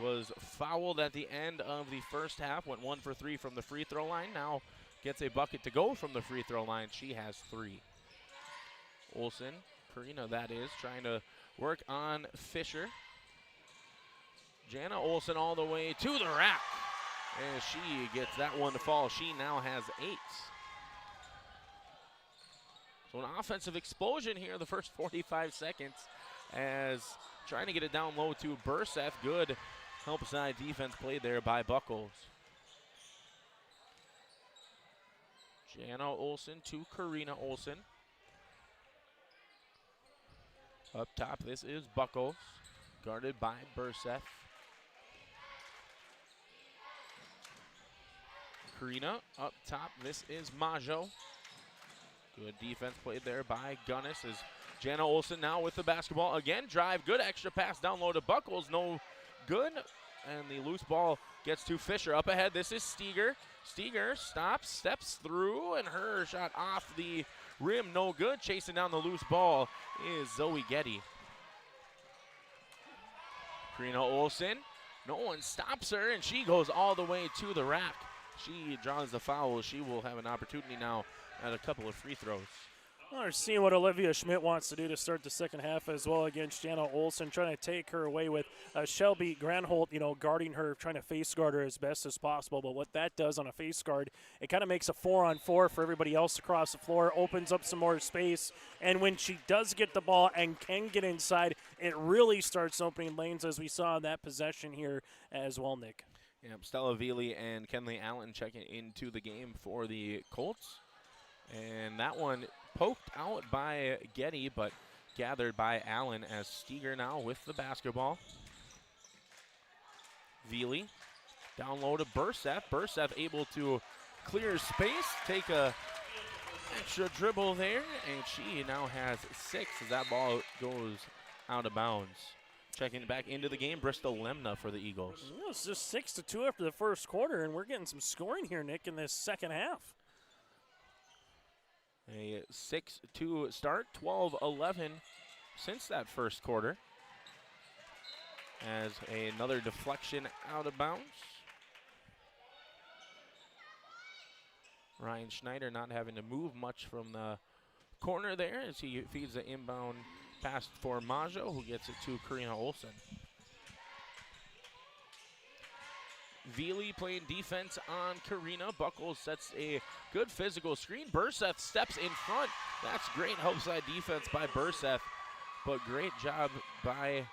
[SPEAKER 2] was fouled at the end of the first half, went 1 for 3 from the free throw line. Now gets a bucket to go from the free throw line. She has 3. Olsen, Karina that is, trying to work on Fisher. Jana Olsen all the way to the rack. And she gets that one to fall. She now has 8. So an offensive explosion here the first 45 seconds, as trying to get it down low to Burseth. Good help side defense played there by Buchholz. Jana Olsen to Karina Olsen. Up top, this is Buchholz, guarded by Burseth. Karina up top, this is Maggio. Good defense played there by Gunnis, as Jana Olsen now with the basketball. Again, drive, good extra pass down low to Buchholz, no good. And the loose ball gets to Fisher. Up ahead, this is Steger. Steger stops, steps through, and her shot off the rim, no good. Chasing down the loose ball is Zoe Getty. Karina Olsen, no one stops her, and she goes all the way to the rack. She draws the foul. She will have an opportunity now at a couple of free throws.
[SPEAKER 12] We're seeing what Olivia Schmidt wants to do to start the second half as well against Jana Olsen, trying to take her away with Shelby Granholt, guarding her, trying to face guard her as best as possible. But what that does on a face guard, it kind of makes a 4-on-4 for everybody else across the floor, opens up some more space. And when she does get the ball and can get inside, it really starts opening lanes, as we saw in that possession here as well, Nick.
[SPEAKER 2] Yeah, Stella Veely and Kenley Allen checking into the game for the Colts. And that one poked out by Getty, but gathered by Allen as Steger now with the basketball. Veely down low to Burseth. Burseth able to clear space, take a extra dribble there, and she now has 6 as that ball goes out of bounds. Checking back into the game, Bristol Lemna for the Eagles.
[SPEAKER 12] It's just 6-2 after the first quarter, and we're getting some scoring here, Nick, in this second half.
[SPEAKER 2] A 6-2 start, 12-11 since that first quarter. As another deflection out of bounds. Ryan Schneider not having to move much from the corner there as he feeds the inbound pass for Majo, who gets it to Karina Olsen. Veely playing defense on Karina. Buckles sets a good physical screen. Burseth steps in front. That's great help side defense by Burseth, but great job by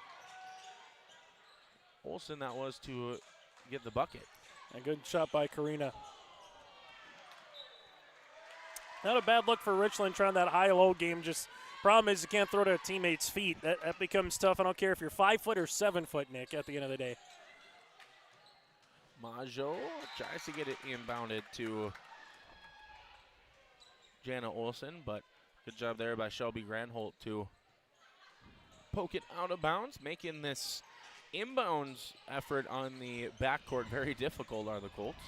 [SPEAKER 2] Olsen that was to get the bucket.
[SPEAKER 12] A good shot by Karina. Not a bad look for Richland trying that high-low game. Just problem is you can't throw to a teammate's feet. That becomes tough. I don't care if you're 5 foot or 7 foot, Nick, at the end of the day.
[SPEAKER 2] Majo tries to get it inbounded to Jana Olsen, but good job there by Shelby Granholt to poke it out of bounds, making this inbounds effort on the backcourt very difficult are the Colts.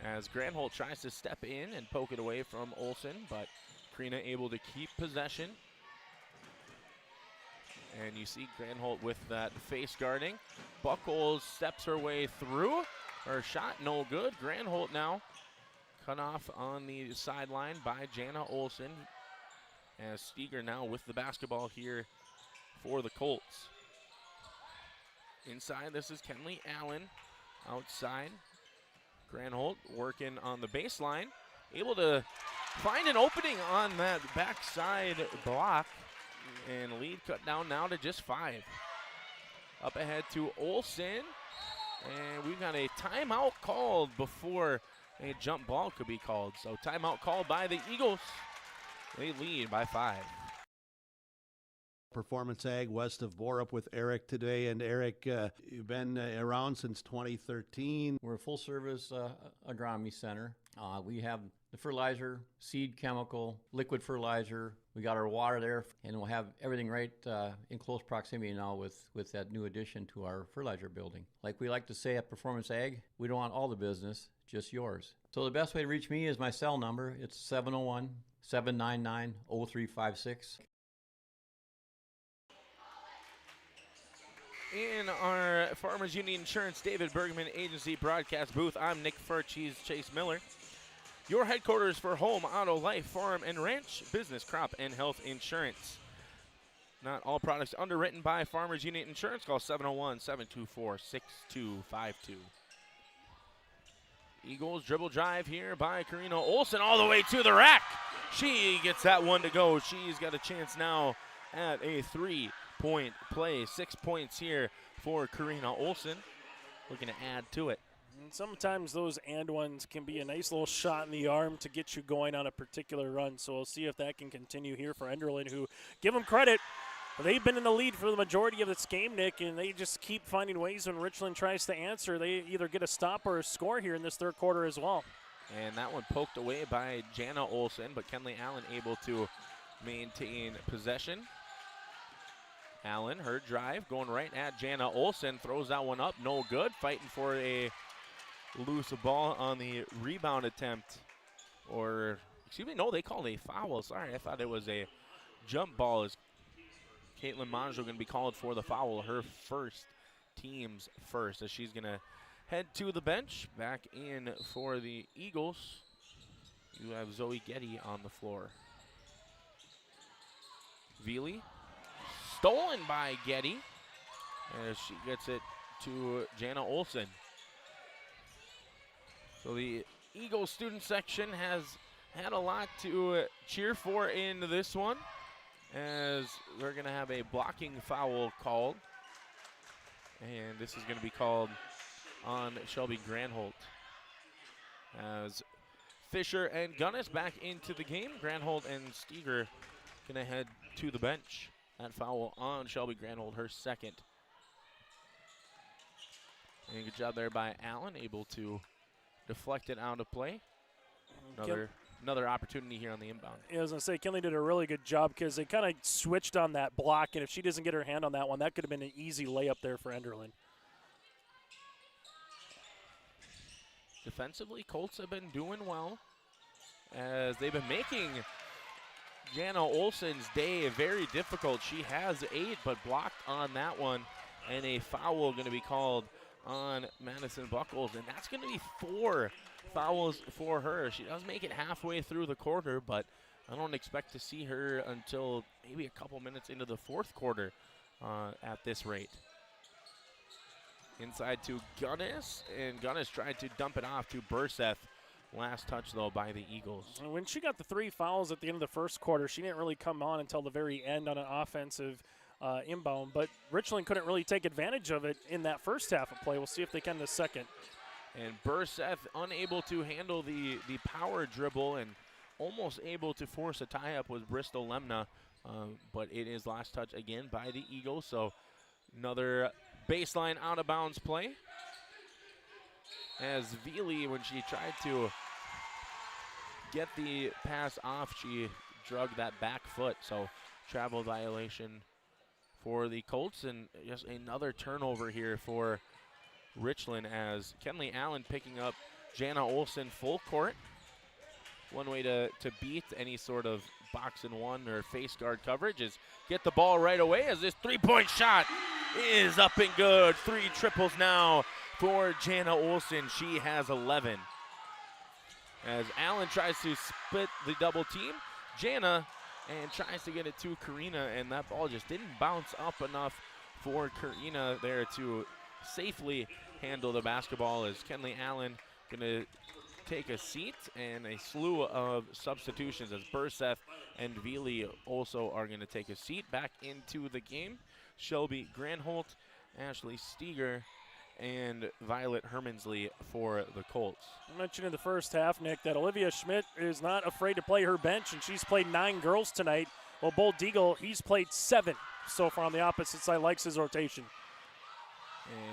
[SPEAKER 2] As Granholt tries to step in and poke it away from Olsen, but Karina able to keep possession. And you see Granholt with that face guarding. Buckles steps her way through. Her shot no good. Granholt now cut off on the sideline by Jana Olsen. As Steger now with the basketball here for the Colts. Inside, this is Kenley Allen. Outside, Granholt working on the baseline. Able to find an opening on that backside block. And lead cut down now to just 5. Up ahead to Olsen. And we've got a timeout called before a jump ball could be called. So timeout called by the Eagles. They lead by 5.
[SPEAKER 1] Performance Ag west of Borup with Eric today. And Eric, you've been around since 2013.
[SPEAKER 4] We're a full-service agronomy center. We have the fertilizer, seed, chemical, liquid fertilizer. We got our water there, and we'll have everything right in close proximity now with that new addition to our fertilizer building. Like we like to say at Performance Ag, we don't want all the business, just yours. So the best way to reach me is my cell number. It's 701-799-0356.
[SPEAKER 2] In our Farmers Union Insurance David Bergman Agency broadcast booth, I'm Nick Furch. He's Chase Miller. Your headquarters for home, auto, life, farm, and ranch, business, crop, and health insurance. Not all products underwritten by Farmers Union Insurance. Call 701-724-6252. Eagles dribble drive here by Karina Olsen all the way to the rack. She gets that one to go. She's got a chance now at a 3-point play. 6 points here for Karina Olsen. Looking to add to it.
[SPEAKER 12] And sometimes those and ones can be a nice little shot in the arm to get you going on a particular run. So we'll see if that can continue here for Enderlin, who, give them credit, they've been in the lead for the majority of this game, Nick, and they just keep finding ways when Richland tries to answer. They either get a stop or a score here in this third quarter as well.
[SPEAKER 2] And that one poked away by Jana Olsen, but Kenley Allen able to maintain possession. Allen, her drive, going right at Jana Olsen, throws that one up, no good. Fighting for a loose ball on the rebound attempt. Or, excuse me, no, they called a foul. Sorry, I thought it was a jump ball. Is Caitlin Monjo going to be called for the foul, her first, team's first, as she's going to head to the bench. Back in for the Eagles, you have Zoe Getty on the floor. Veely. Stolen by Getty. As she gets it to Jana Olsen. So the Eagles student section has had a lot to cheer for in this one, as we're going to have a blocking foul called. And this is going to be called on Shelby Granholt. As Fisher and Gunnis back into the game, Granholt and Steger going to head to the bench. That foul on Shelby Granholt, her second. And good job there by Allen, able to deflect it out of play. Another opportunity here on the inbound.
[SPEAKER 12] Yeah, I was going to say, Kinley did a really good job because they kind of switched on that block, and if she doesn't get her hand on that one, that could have been an easy layup there for Enderlin.
[SPEAKER 2] Defensively, Colts have been doing well, as they've been making Jana Olsen's day very difficult. She has 8, but blocked on that one, and a foul going to be called on Madison Buckles, and that's going to be 4 fouls for her. She does make it halfway through the quarter, but I don't expect to see her until maybe a couple minutes into the fourth quarter at this rate. Inside to Gunnis, and Gunnis tried to dump it off to Burseth. Last touch, though, by the Eagles.
[SPEAKER 12] When she got the 3 fouls at the end of the first quarter, she didn't really come on until the very end on an offensive inbound, but Richland couldn't really take advantage of it in that first half of play. We'll see if they can in the second.
[SPEAKER 2] And Burseth unable to handle the power dribble and almost able to force a tie-up with Bristol Lemna, but it is last touch again by the Eagles, so another baseline out-of-bounds play. As Veely, when she tried to get the pass off, she drug that back foot, so travel violation for the Colts, and just another turnover here for Richland, as Kenley Allen picking up Jana Olsen full court. One way to beat any sort of box and one or face guard coverage is get the ball right away, as this three-point shot is up and good. 3 triples now for Jana Olsen. She has 11. As Allen tries to split the double team, Jana and tries to get it to Karina, and that ball just didn't bounce up enough for Karina there to safely handle the basketball, as Kenley Allen going to take a seat, and a slew of substitutions as Burseth and Veely also are going to take a seat back into the game. Shelby Granholt, Ashley Steger, and Violet Hermansley for the Colts.
[SPEAKER 12] I mentioned in the first half, Nick, that Olivia Schmidt is not afraid to play her bench, and she's played 9 girls tonight. Well, Bull Deagle, he's played 7 so far on the opposite side, likes his rotation.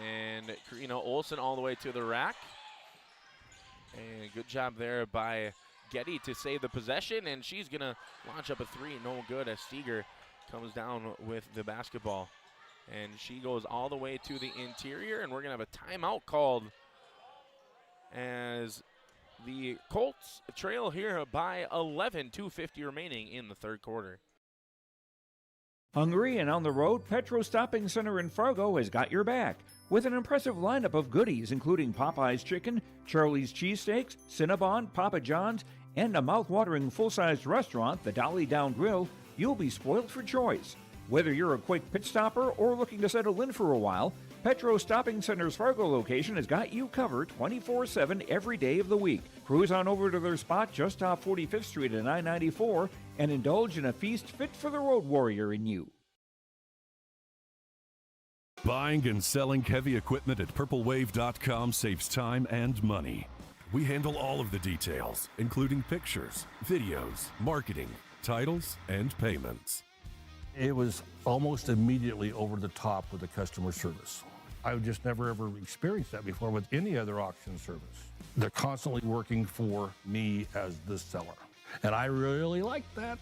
[SPEAKER 2] And Karina Olsen all the way to the rack. And good job there by Getty to save the possession, and she's going to launch up a 3, no good, as Steger comes down with the basketball. And she goes all the way to the interior, and we're going to have a timeout called as the Colts trail here by 11, 2:50 remaining in the third quarter.
[SPEAKER 7] Hungry and on the road, Petro Stopping Center in Fargo has got your back with an impressive lineup of goodies, including Popeye's Chicken, Charlie's Cheesesteaks, Cinnabon, Papa John's, and a mouth-watering full-sized restaurant, the Dolly Down Grill. You'll be spoiled for choice. Whether you're a quick pit stopper or looking to settle in for a while, Petro Stopping Center's Fargo location has got you covered 24/7 every day of the week. Cruise on over to their spot just off 45th Street and I-94 and indulge in a feast fit for the road warrior in you.
[SPEAKER 6] Buying and selling heavy equipment at purplewave.com saves time and money. We handle all of the details, including pictures, videos, marketing, titles, and payments.
[SPEAKER 10] It was almost immediately over the top with the customer service. I've just never ever experienced that before with any other auction service. They're constantly working for me as the seller, and I really like that.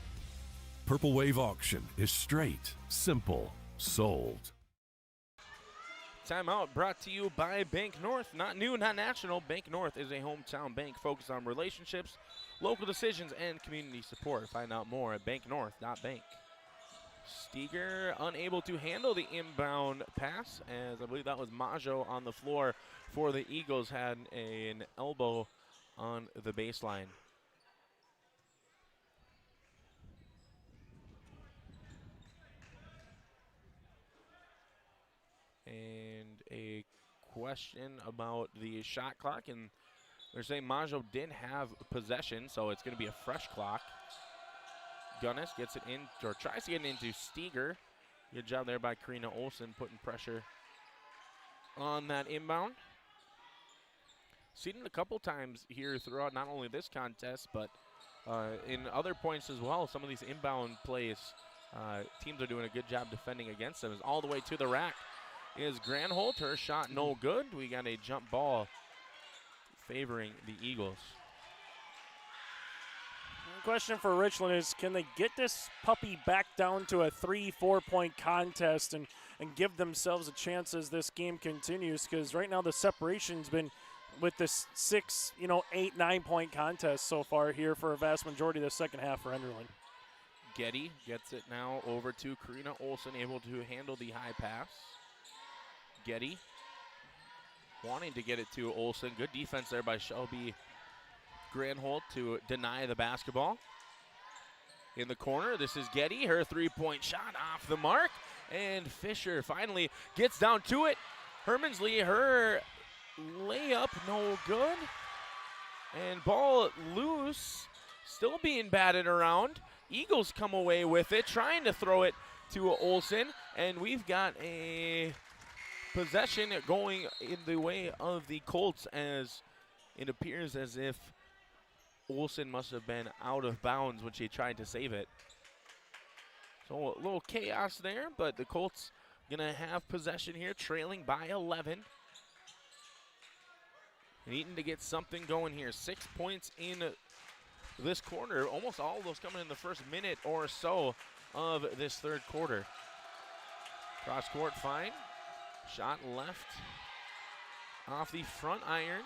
[SPEAKER 6] Purple Wave Auction is straight, simple, sold.
[SPEAKER 2] Timeout brought to you by Bank North. Not new, not national. Bank North is a hometown bank focused on relationships, local decisions, and community support. Find out more at banknorth.bank. Steger unable to handle the inbound pass, as I believe that was Majo on the floor for the Eagles, had an elbow on the baseline. And a question about the shot clock, and they're saying Majo did have possession, so it's going to be a fresh clock. Gunnis gets it in, or tries to get it into Steger. Good job there by Karina Olsen, putting pressure on that inbound. Seen it a couple times here throughout not only this contest, but in other points as well. Some of these inbound plays, teams are doing a good job defending against them. Is all the way to the rack is Granholt. Her shot no good. We got a jump ball favoring the Eagles.
[SPEAKER 12] The question for Richland is, can they get this puppy back down to a 3-4 point contest and give themselves a chance as this game continues? Because right now the separation's been with this 6, 8, 9 point contest so far here for a vast majority of the second half for Enderlin.
[SPEAKER 2] Getty gets it now over to Karina Olsen, able to handle the high pass. Getty wanting to get it to Olsen. Good defense there by Shelby Granholt to deny the basketball. In the corner, this is Getty. Her three-point shot off the mark. And Fisher finally gets down to it. Hermansley, her layup no good. And ball loose, still being batted around. Eagles come away with it, trying to throw it to Olsen. And we've got a possession going in the way of the Colts, as it appears as if Olsen must have been out of bounds when she tried to save it. So a little chaos there, but the Colts gonna have possession here, trailing by 11. Needing to get something going here. 6 points in this quarter. Almost all of those coming in the first minute or so of this third quarter. Cross court fine. Shot left off the front iron.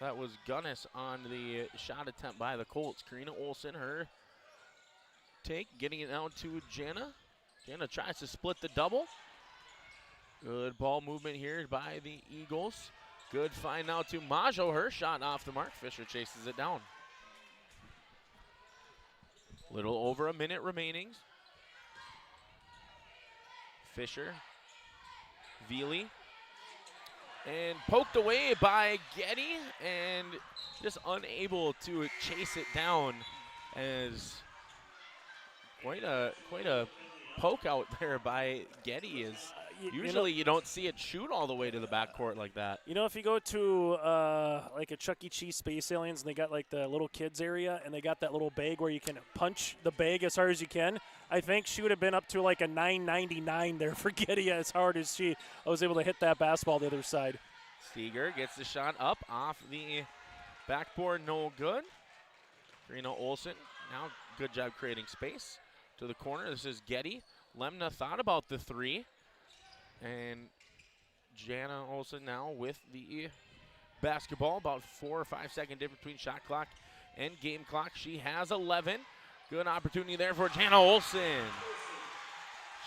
[SPEAKER 2] That was Gunnis on the shot attempt by the Colts. Karina Olsen, her take, getting it out to Jana. Jana tries to split the double. Good ball movement here by the Eagles. Good find now to Majo. Her shot off the mark. Fisher chases it down. Little over a minute remaining. Fisher. Veely. And poked away by Getty, and just unable to chase it down, as quite a poke out there by Getty. Is usually you don't see it shoot all the way to the backcourt like that.
[SPEAKER 12] If you go to like a Chuck E. Cheese Space Aliens, and they got like the little kids area, and they got that little bag where you can punch the bag as hard as you can, I think she would have been up to like a 999 there for Getty, as hard as she was able to hit that basketball the other side.
[SPEAKER 2] Steger gets the shot up off the backboard, no good. Karina Olsen, now good job creating space to the corner. This is Getty. Lemna thought about the three. And Jana Olsen now with the basketball. About 4 or 5 second difference between shot clock and game clock. She has 11. Good opportunity there for Jana Olsen.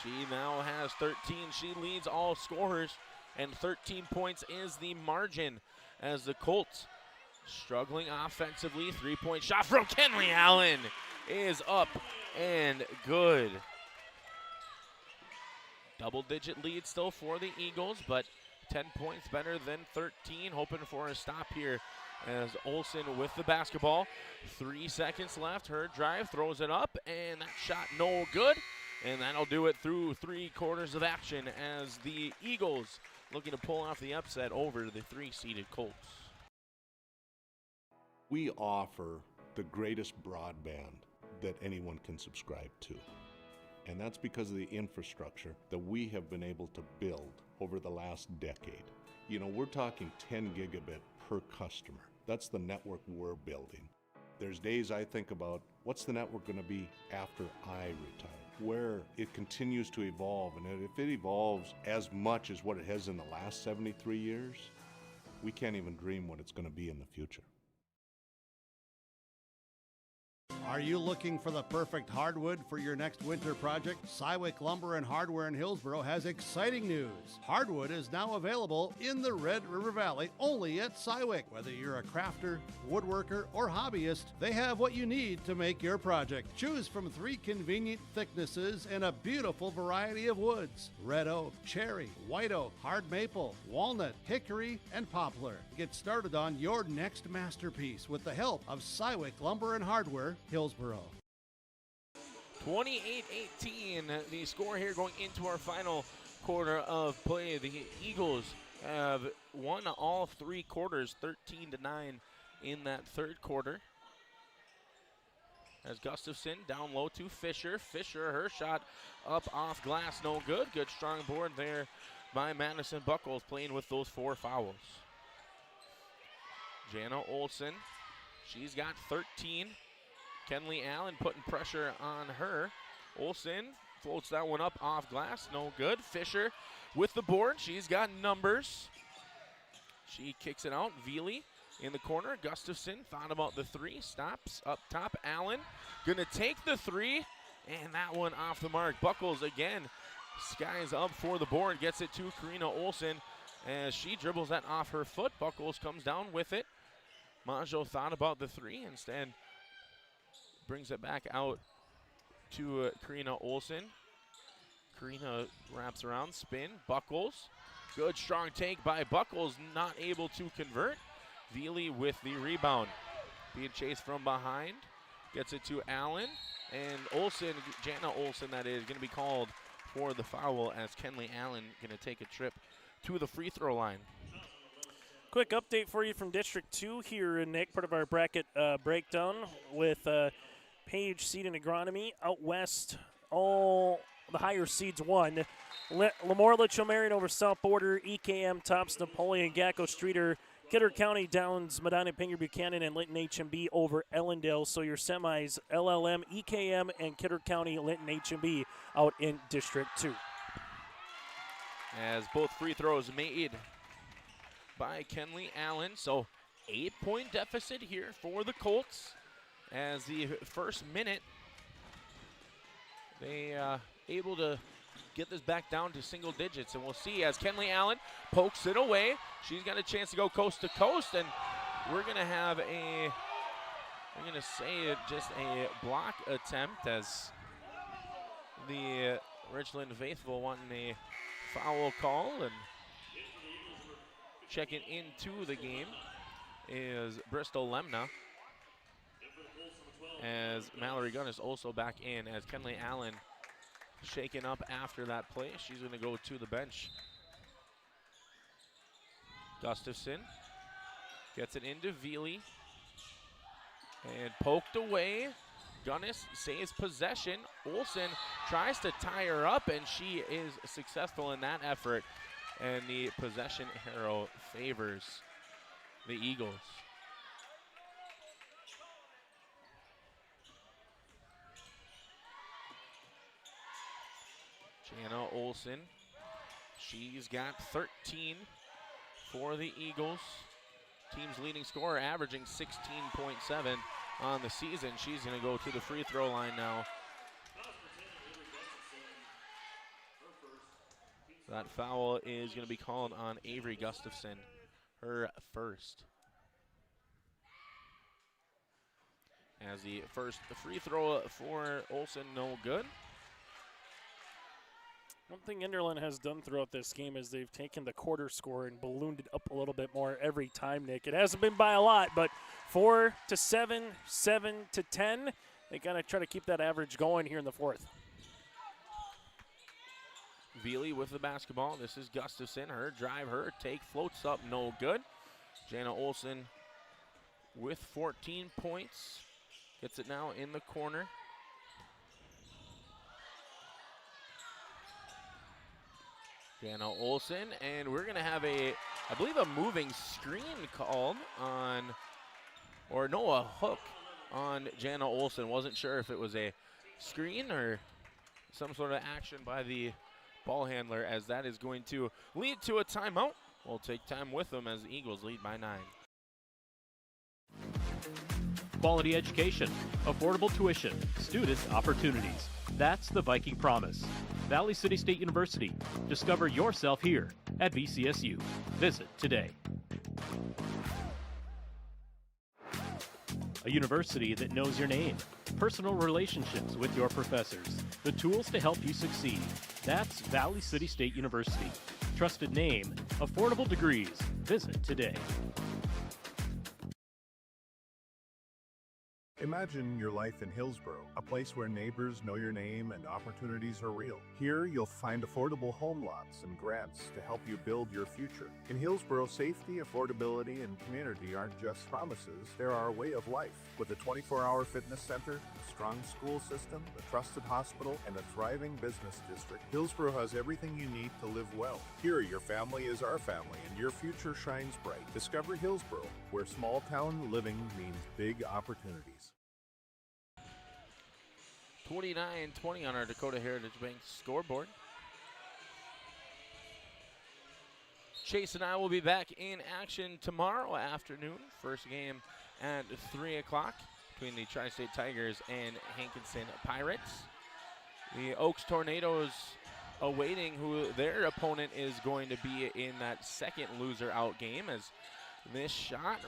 [SPEAKER 2] She now has 13. She leads all scorers, and 13 points is the margin as the Colts struggling offensively. 3-point shot from Kenley Allen is up and good. Double-digit lead still for the Eagles, but 10 points better than 13. Hoping for a stop here as Olsen with the basketball. 3 seconds left. Her drive, throws it up, and that shot no good. And that'll do it through 3 quarters of action as the Eagles looking to pull off the upset over the 3-seeded Colts.
[SPEAKER 13] We offer the greatest broadband that anyone can subscribe to. And that's because of the infrastructure that we have been able to build over the last decade. We're talking 10 gigabit per customer. That's the network we're building. There's days I think about, what's the network going to be after I retire? Where it continues to evolve, and if it evolves as much as what it has in the last 73 years, we can't even dream what it's going to be in the future.
[SPEAKER 1] Are you looking for the perfect hardwood for your next winter project? Cywick Lumber and Hardware in Hillsboro has exciting news. Hardwood is now available in the Red River Valley only at Cywick. Whether you're a crafter, woodworker, or hobbyist, they have what you need to make your project. Choose from 3 convenient thicknesses and a beautiful variety of woods: red oak, cherry, white oak, hard maple, walnut, hickory, and poplar. Get started on your next masterpiece with the help of Cywick Lumber and Hardware, Hillsboro.
[SPEAKER 2] 28-18, the score here going into our final quarter of play. The Eagles have won all 3 quarters, 13-9 in that third quarter. As Gustafson down low to Fisher. Fisher, her shot up off glass, no good. Good strong board there by Madison Buckles, playing with those 4 fouls. Jana Olson, she's got 13. Kenley Allen putting pressure on her. Olson floats that one up off glass, no good. Fisher with the board, she's got numbers. She kicks it out. Veely in the corner. Gustafson thought about the 3, stops up top. Allen gonna take the 3, and that one off the mark. Buckles again skies up for the board, gets it to Karina Olson as she dribbles that off her foot. Buckles comes down with it. Majo thought about the 3, instead brings it back out to Karina Olson. Karina wraps around, spin, Buckles. Good strong take by Buckles, not able to convert. Veely with the rebound. Being chased from behind. Gets it to Allen. And Olson, Jana Olson that is, going to be called for the foul as Kenley Allen going to take a trip to the free throw line.
[SPEAKER 12] Quick update for you from District 2 here, Nick, part of our bracket breakdown with Page seed in agronomy. Out west, all the higher seeds won. Lemoore, Litchfield, Marion over South Border, EKM tops Napoleon, Gacko, Streeter, Kidder County Downs, Medina, Pinger, Buchanan, and Linton HMB over Ellendale. So your semis, LLM, EKM, and Kidder County, Linton HMB out in District 2.
[SPEAKER 2] As both free throws made by Kenley Allen. So 8-point deficit here for the Colts. As the first minute, they able to get this back down to single digits, and we'll see as Kenley Allen pokes it away. She's got a chance to go coast to coast, and we're gonna have just a block attempt as the Richland faithful wanting a foul call. And checking into the game is Bristol Lemna, as Mallory Gunn is also back in, as Kenley Allen shaken up after that play. She's going to go to the bench. Gustafson gets it into Veely and poked away. Gunnis saves possession. Olson tries to tie her up, and she is successful in that effort, and the possession arrow favors the Eagles. Jana Olson, she's got 13 for the Eagles. Team's leading scorer, averaging 16.7 on the season. She's going to go to the free throw line now. That foul is going to be called on Avery Gustafson, her first. As the first free throw for Olson, no good.
[SPEAKER 12] One thing Enderlin has done throughout this game is they've taken the quarter score and ballooned it up a little bit more every time, Nick. It hasn't been by a lot, but 4 to 7, 7 to 10. They got to try to keep that average going here in the fourth.
[SPEAKER 2] Veely with the basketball. This is Gustafson. Her drive, her take, floats up, no good. Jana Olson with 14 points. Gets it now in the corner. Jana Olson, and we're gonna have I believe a moving screen called on, or no, a hook on Jana Olson. Wasn't sure if it was a screen or some sort of action by the ball handler, as that is going to lead to a timeout. We'll take time with them as the Eagles lead by 9.
[SPEAKER 14] quality education, affordable tuition, student opportunities. That's the Viking promise. Valley City State University. Discover yourself here at VCSU. Visit today. A university that knows your name, personal relationships with your professors, the tools to help you succeed. That's Valley City State University. Trusted name, affordable degrees. Visit today.
[SPEAKER 15] Imagine your life in Hillsborough, a place where neighbors know your name and opportunities are real. Here, you'll find affordable home lots and grants to help you build your future. In Hillsborough, safety, affordability, and community aren't just promises, they're our way of life. With a 24-hour fitness center, a strong school system, a trusted hospital, and a thriving business district, Hillsborough has everything you need to live well. Here, your family is our family, and your future shines bright. Discover Hillsborough, where small-town living means big opportunities.
[SPEAKER 2] 29-20 on our Dakota Heritage Bank scoreboard. Chase and I will be back in action tomorrow afternoon. First game at 3 o'clock between the Tri-State Tigers and Hankinson Pirates. The Oaks Tornadoes awaiting who their opponent is going to be in that second loser out game, as this shot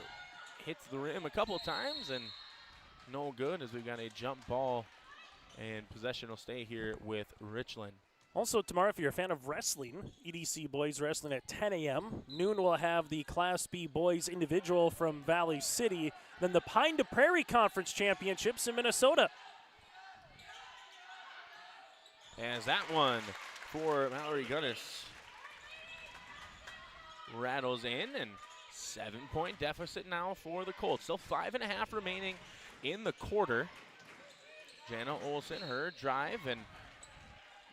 [SPEAKER 2] hits the rim a couple times and no good, as we've got a jump ball. And possession will stay here with Richland.
[SPEAKER 12] Also tomorrow, if you're a fan of wrestling, EDC Boys Wrestling at 10 a.m. Noon we'll have the Class B Boys Individual from Valley City. Then the Pine to Prairie Conference Championships in Minnesota.
[SPEAKER 2] As that one for Mallory Gunnis rattles in, and 7-point deficit now for the Colts. Still 5.5 remaining in the quarter. Jana Olsen, her drive, and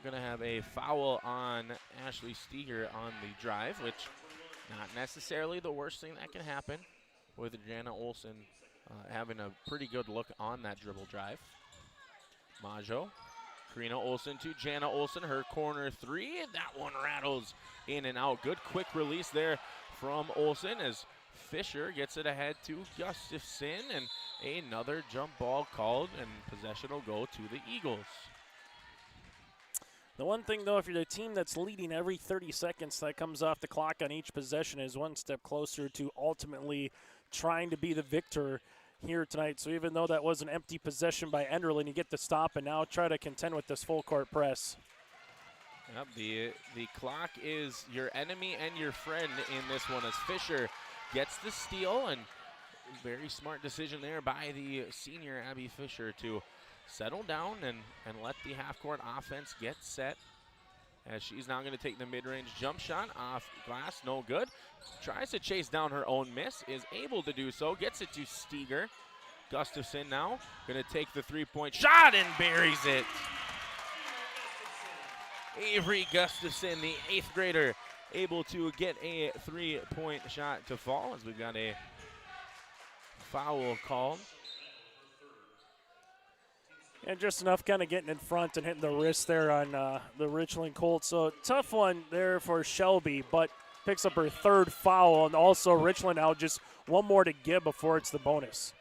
[SPEAKER 2] gonna have a foul on Ashley Steger on the drive, which not necessarily the worst thing that can happen with Jana Olsen having a pretty good look on that dribble drive. Majo, Karina Olsen to Jana Olsen, her corner three, and that one rattles in and out. Good quick release there from Olsen as Fisher gets it ahead to Gustafson, and another jump ball called, and possession will go to the Eagles.
[SPEAKER 12] The one thing, though, if you're the team that's leading every 30 seconds that comes off the clock on each possession, is one step closer to ultimately trying to be the victor here tonight. So even though that was an empty possession by Enderlin, you get the stop and now try to contend with this full court press.
[SPEAKER 2] Yep, the clock is your enemy and your friend in this one, as Fisher gets the steal, and very smart decision there by the senior Abby Fisher to settle down and let the half-court offense get set, as she's now going to take the mid-range jump shot off glass, no good. Tries to chase down her own miss, is able to do so, gets it to Steger. Gustafson now going to take the three-point shot and buries it. Avery Gustafson, the 8th grader, able to get a three-point shot to fall, as we've got a foul called.
[SPEAKER 12] And just enough kind of getting in front and hitting the wrist there on the Richland Colts. So tough one there for Shelby, but picks up her third foul. And also Richland now just one more to give before it's the bonus.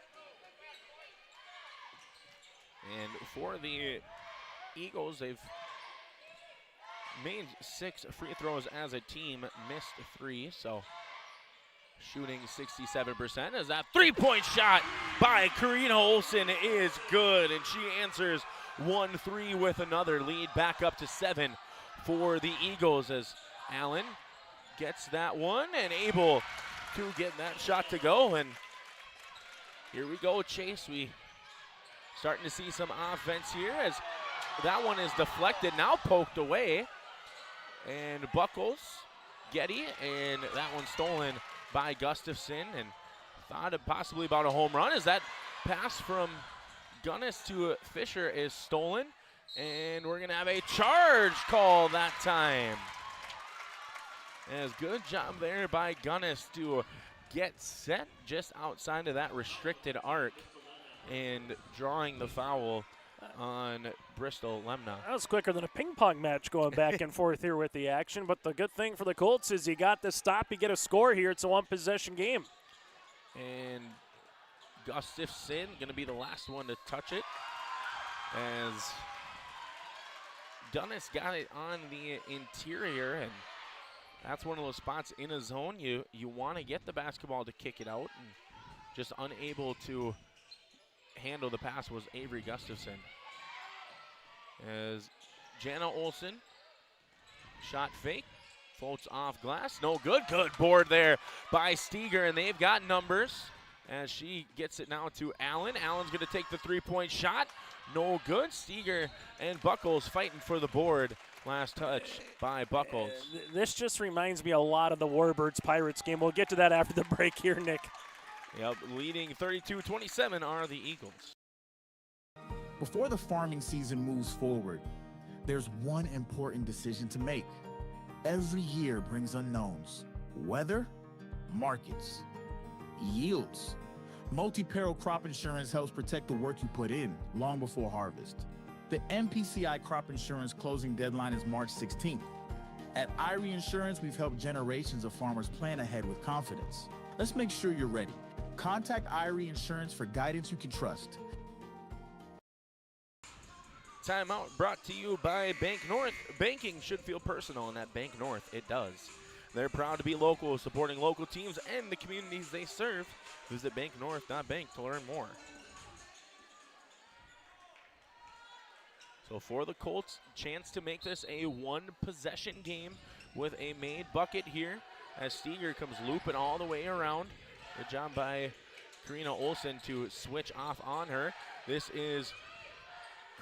[SPEAKER 2] And for the Eagles, they've made 6 free throws as a team, missed 3, so shooting 67%, as that three-point shot by Karina Olsen is good, and she answers 1-3 with another lead, back up to 7 for the Eagles, as Allen gets that one and able to get that shot to go. And here we go, Chase. We starting to see some offense here, as that one is deflected, now poked away. And Buckles, Getty, and that one stolen by Gustafson, and thought possibly about a home run, as that pass from Gunnis to Fisher is stolen, and we're going to have a charge call that time. As good job there by Gunnis to get set just outside of that restricted arc and drawing the foul on Bristol Lemna.
[SPEAKER 12] That was quicker than a ping pong match going back and forth here with the action. But the good thing for the Colts is you got the stop, you get a score here. It's a one-possession game.
[SPEAKER 2] And Gustafson going to be the last one to touch it, as Dunnis got it on the interior, and that's one of those spots in a zone you want to get the basketball to kick it out, and just unable to handle the pass was Avery Gustafson. As Jana Olsen, shot fake, floats off glass, no good. Good board there by Steger, and they've got numbers as she gets it now to Allen. Allen's going to take the three-point shot, no good. Steger and Buckles fighting for the board. Last touch by Buckles.
[SPEAKER 12] This just reminds me a lot of the Warbirds Pirates game. We'll get to that after the break here, Nick.
[SPEAKER 2] Yep, leading 32-27 are the Eagles.
[SPEAKER 5] Before the farming season moves forward, there's one important decision to make. Every year brings unknowns: weather, markets, yields. Multi-peril crop insurance helps protect the work you put in long before harvest. The MPCI crop insurance closing deadline is March 16th. At IRE Insurance, we've helped generations of farmers plan ahead with confidence. Let's make sure you're ready. Contact IRE Insurance for guidance you can trust.
[SPEAKER 2] Timeout brought to you by Bank North. Banking should feel personal, and at Bank North, it does. They're proud to be local, supporting local teams and the communities they serve. Visit banknorth.bank to learn more. So for the Colts, chance to make this a one-possession game with a made bucket here as Steger comes looping all the way around. Good job by Karina Olsen to switch off on her. This is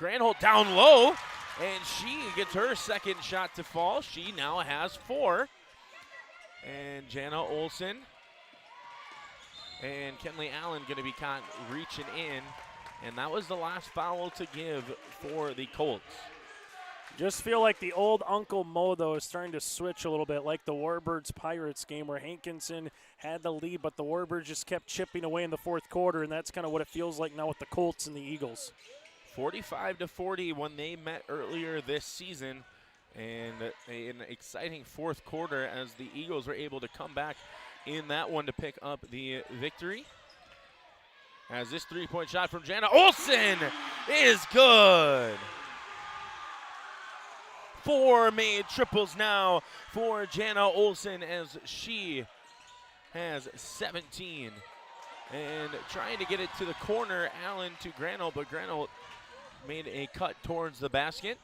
[SPEAKER 2] Granholt down low, and she gets her second shot to fall. She now has 4. And Jana Olsen and Kenley Allen going to be caught reaching in. And that was the last foul to give for the Colts.
[SPEAKER 12] Just feel like the old Uncle Mo, though, is starting to switch a little bit, like the Warbirds Pirates game where Hankinson had the lead, but the Warbirds just kept chipping away in the fourth quarter, and that's kind of what it feels like now with the Colts and the Eagles.
[SPEAKER 2] 45-40 when they met earlier this season, and an exciting fourth quarter as the Eagles were able to come back in that one to pick up the victory. As this three-point shot from Jana Olsen is good. 4 made triples now for Jana Olsen as she has 17. And trying to get it to the corner, Allen to Granholt, but Granholt made a cut towards the basket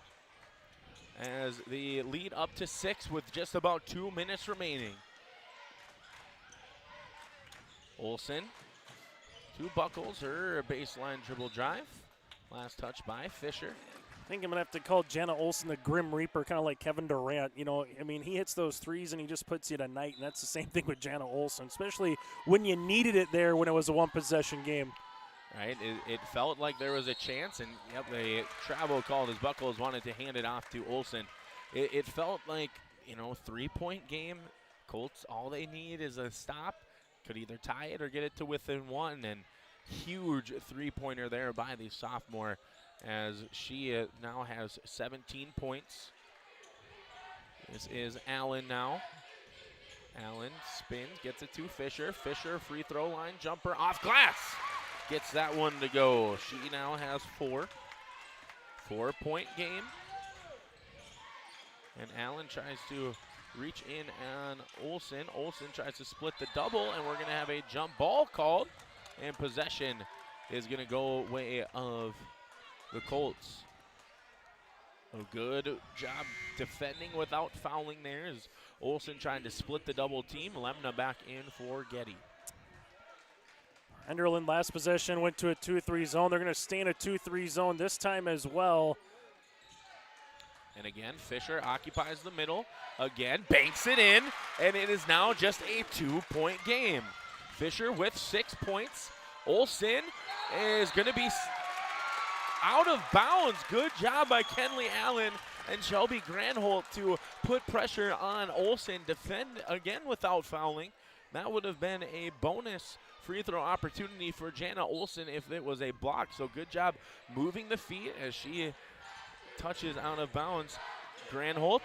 [SPEAKER 2] as the lead up to 6 with just about 2 minutes remaining. Olsen to Buckles, her baseline dribble drive. Last touch by Fisher.
[SPEAKER 12] I think I'm going to have to call Jana Olsen the Grim Reaper, kind of like Kevin Durant. You know, I mean, he hits those threes and he just puts you to night, and that's the same thing with Jana Olsen, especially when you needed it there when it was a one-possession game.
[SPEAKER 2] Right, it felt like there was a chance, and yep, the travel called as Buckles wanted to hand it off to Olsen. It felt like, you know, 3-point game. Colts, all they need is a stop. Could either tie it or get it to within 1, and huge three-pointer there by the sophomore as she now has 17 points. This is Allen now. Allen spins, gets it to Fisher. Fisher, free throw line jumper off glass. Gets that one to go. She now has 4. 4-point game. And Allen tries to reach in on Olsen. Olsen tries to split the double, and we're going to have a jump ball called. And possession is going to go way of the Colts. A good job defending without fouling there as Olsen trying to split the double team. Lemna back in for Getty.
[SPEAKER 12] Enderlin last possession went to a 2-3 zone. They're going to stay in a 2-3 zone this time as well.
[SPEAKER 2] And again, Fisher occupies the middle. Again, banks it in, and it is now just a 2-point game. Fisher with 6 points. Olsen is going to be out of bounds. Good job by Kenley Allen and Shelby Granholt to put pressure on Olsen. Defend again without fouling. That would have been a bonus free throw opportunity for Jana Olsen if it was a block. So good job moving the feet as she touches out of bounds. Granholt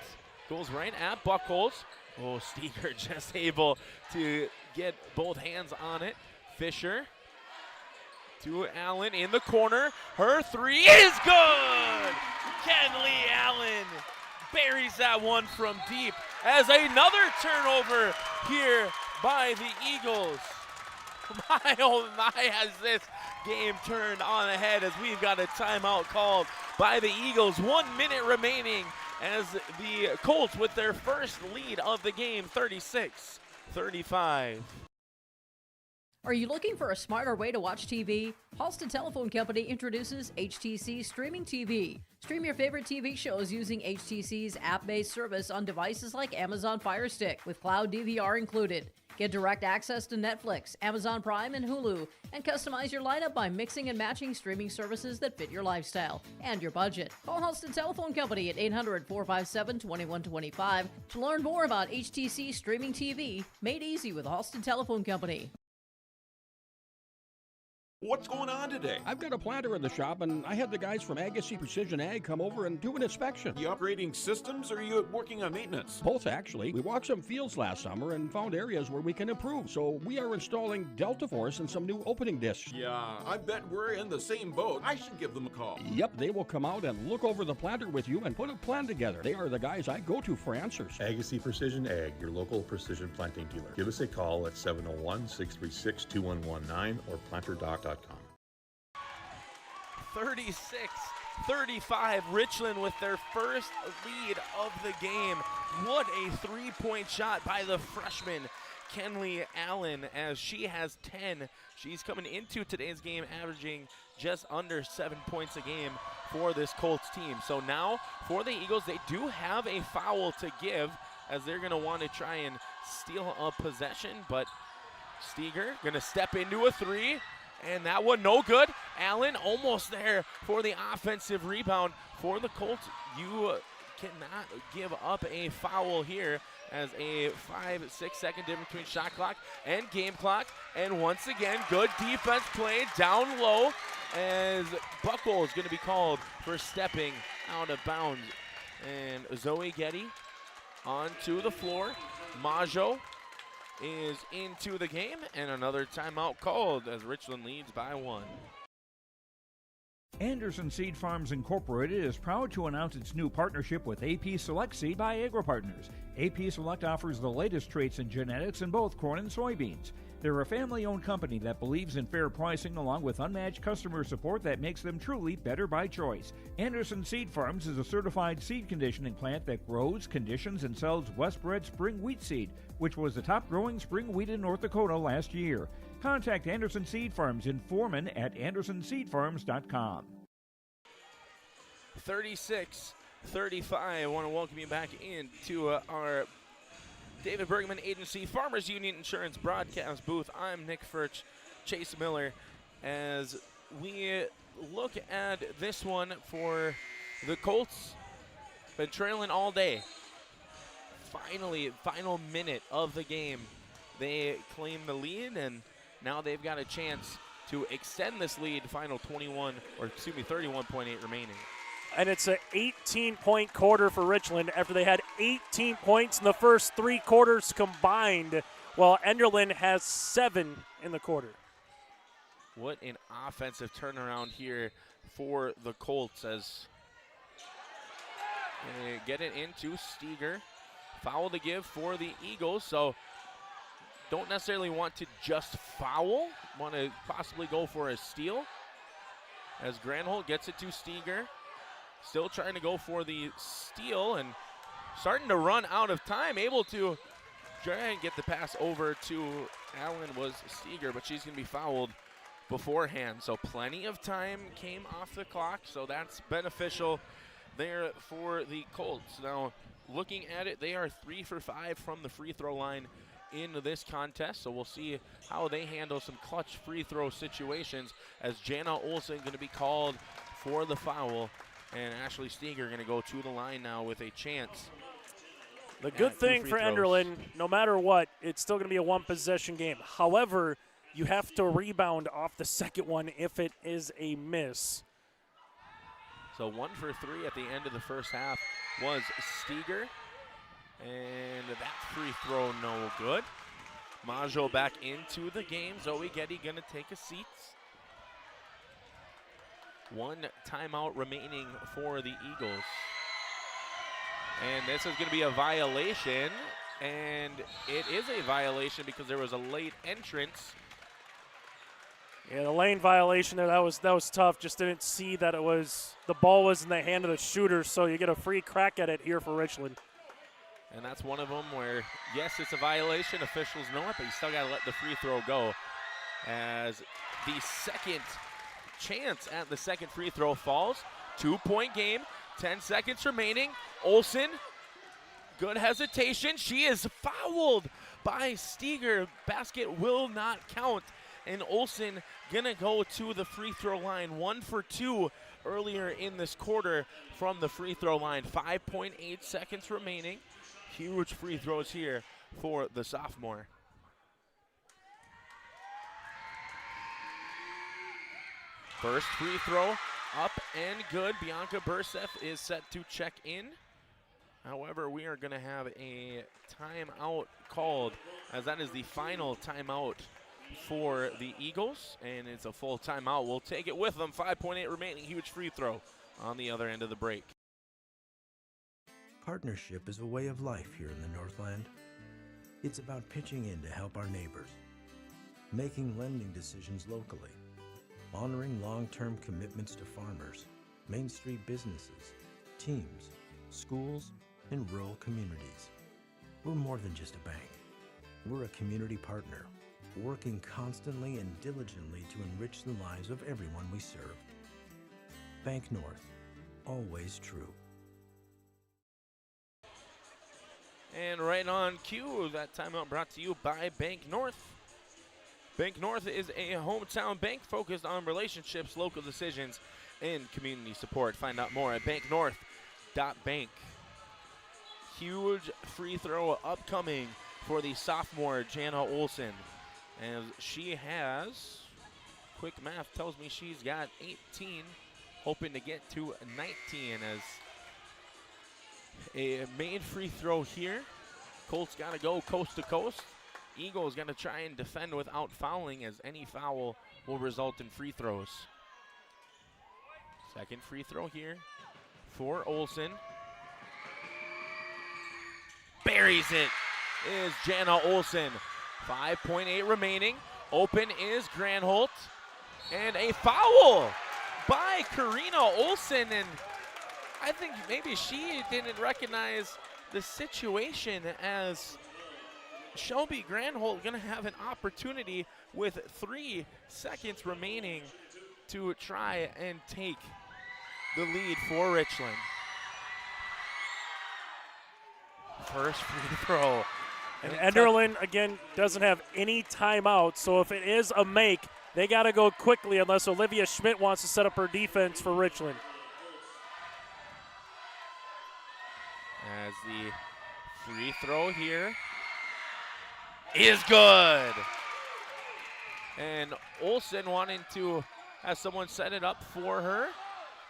[SPEAKER 2] goes right at Buckles. Oh, Steger just able to get both hands on it. Fisher to Allen in the corner. Her three is good! Kenley Allen buries that one from deep as another turnover here by the Eagles. My oh my, has this game turned on ahead as we've got a timeout called by the Eagles. 1 minute remaining as the Colts with their first lead of the game, 36-35.
[SPEAKER 11] Are you looking for a smarter way to watch TV? Halston Telephone Company introduces HTC Streaming TV. Stream your favorite TV shows using HTC's app-based service on devices like Amazon Fire Stick with cloud DVR included. Get direct access to Netflix, Amazon Prime, and Hulu, and customize your lineup by mixing and matching streaming services that fit your lifestyle and your budget. Call Halston Telephone Company at 800-457-2125 to learn more about HTC Streaming TV, made easy with Halston Telephone Company.
[SPEAKER 16] What's going on today?
[SPEAKER 23] I've got a planter in the shop, and I had the guys from Agassi Precision Ag come over and do an inspection.
[SPEAKER 16] You upgrading systems, or are you working on maintenance?
[SPEAKER 23] Both, actually. We walked some fields last summer and found areas where we can improve. So we are installing Delta Force and some new opening discs.
[SPEAKER 16] Yeah, I bet we're in the same boat. I should give them a call.
[SPEAKER 23] Yep, they will come out and look over the planter with you and put a plan together. They are the guys I go to for answers.
[SPEAKER 24] Agassi Precision Ag, your local precision planting dealer. Give us a call at 701-636-2119 or planterdoc.com.
[SPEAKER 2] 36-35, Richland with their first lead of the game. What a three-point shot by the freshman, Kenley Allen, as she has 10. She's coming into today's game averaging just under 7 points a game for this Colts team. So now for the Eagles, they do have a foul to give as they're going to want to try and steal a possession, but Steger going to step into a three. And that one no good. Allen almost there for the offensive rebound for the Colts. You cannot give up a foul here as a 5-6 second difference between shot clock and game clock. And once again, good defense played down low as Buckle is going to be called for stepping out of bounds. And Zoe Getty onto the floor. Majo is into the game, and another timeout called as Richland leads by 1.
[SPEAKER 7] Anderson Seed Farms Incorporated is proud to announce its new partnership with AP Select Seed by AgroPartners. AP Select offers the latest traits in genetics in both corn and soybeans. They're a family-owned company that believes in fair pricing along with unmatched customer support that makes them truly better by choice. Anderson Seed Farms is a certified seed conditioning plant that grows, conditions, and sells Westbred spring wheat seed, which was the top-growing spring wheat in North Dakota last year. Contact Anderson Seed Farms in Foreman at andersonseedfarms.com.
[SPEAKER 2] 36-35. I want to welcome you back into our David Bergman Agency Farmers Union Insurance broadcast booth. I'm Nick Furch, Chase Miller, as we look at this one for the Colts. Been trailing all day. Finally, final minute of the game, they claim the lead, and now they've got a chance to extend this lead. Final 31.8 remaining.
[SPEAKER 12] And it's an 18-point quarter for Richland after they had 18 points in the first 3 quarters combined, while Enderlin has 7 in the quarter.
[SPEAKER 2] What an offensive turnaround here for the Colts as they get it into Steger. Foul to give for the Eagles, so don't necessarily want to just foul, want to possibly go for a steal. As Granholm gets it to Steger. Still trying to go for the steal and starting to run out of time. Able to try and get the pass over to Allen was Steger, but she's going to be fouled beforehand. So plenty of time came off the clock, so that's beneficial there for the Colts. Now, looking at it, they are 3 for 5 from the free throw line in this contest, so we'll see how they handle some clutch free throw situations as Jana Olsen going to be called for the foul. And Ashley Steger going to go to the line now with a chance.
[SPEAKER 12] The good thing for Enderlin, no matter what, it's still going to be a one-possession game. However, you have to rebound off the second one if it is a miss.
[SPEAKER 2] So 1 for 3 at the end of the first half was Steger. And that free throw no good. Majo back into the game. Zoe Getty going to take a seat. One timeout remaining for the Eagles. And this is going to be a violation, and it is a violation because there was a late entrance.
[SPEAKER 12] Yeah, the lane violation there, that was tough. Just didn't see that the ball was in the hand of the shooter, so you get a free crack at it here for Richland.
[SPEAKER 2] And that's one of them where, yes, it's a violation. Officials know it, but you still got to let the free throw go. As the second chance at the second free throw falls. 2-point game, 10 seconds remaining. Olsen, good hesitation. She is fouled by Steger. Basket will not count. And Olsen gonna go to the free throw line. 1 for 2 earlier in this quarter from the free throw line. 5.8 seconds remaining. Huge free throws here for the sophomore. First free throw up and good. Bianca Burseff is set to check in. However, we are going to have a timeout called, as that is the final timeout for the Eagles, and it's a full timeout. We'll take it with them. 5.8 remaining. Huge free throw on the other end of the break.
[SPEAKER 9] Partnership is a way of life here in the Northland. It's about pitching in to help our neighbors, making lending decisions locally, honoring long-term commitments to farmers, Main Street businesses, teams, schools, and rural communities. We're more than just a bank. We're a community partner, working constantly and diligently to enrich the lives of everyone we serve. Bank North, always true.
[SPEAKER 2] And right on cue, that timeout brought to you by Bank North. Bank North is a hometown bank focused on relationships, local decisions, and community support. Find out more at banknorth.bank. Huge free throw upcoming for the sophomore Jana Olsen. As she has, quick math tells me she's got 18, hoping to get to 19 as a main free throw here. Colts got to go coast to coast. Eagles going to try and defend without fouling, as any foul will result in free throws. Second free throw here for Olsen. Buries it is Jana Olsen. 5.8 remaining. Open is Granholt. And a foul by Karina Olsen. And I think maybe she didn't recognize the situation, as Shelby Granholt going to have an opportunity with 3 seconds remaining to try and take the lead for Richland. First free throw.
[SPEAKER 12] And Enderlin, again, doesn't have any timeout, so if it is a make, they got to go quickly unless Olivia Schmidt wants to set up her defense for Richland.
[SPEAKER 2] As the free throw here is good. And Olsen wanting to have someone set it up for her.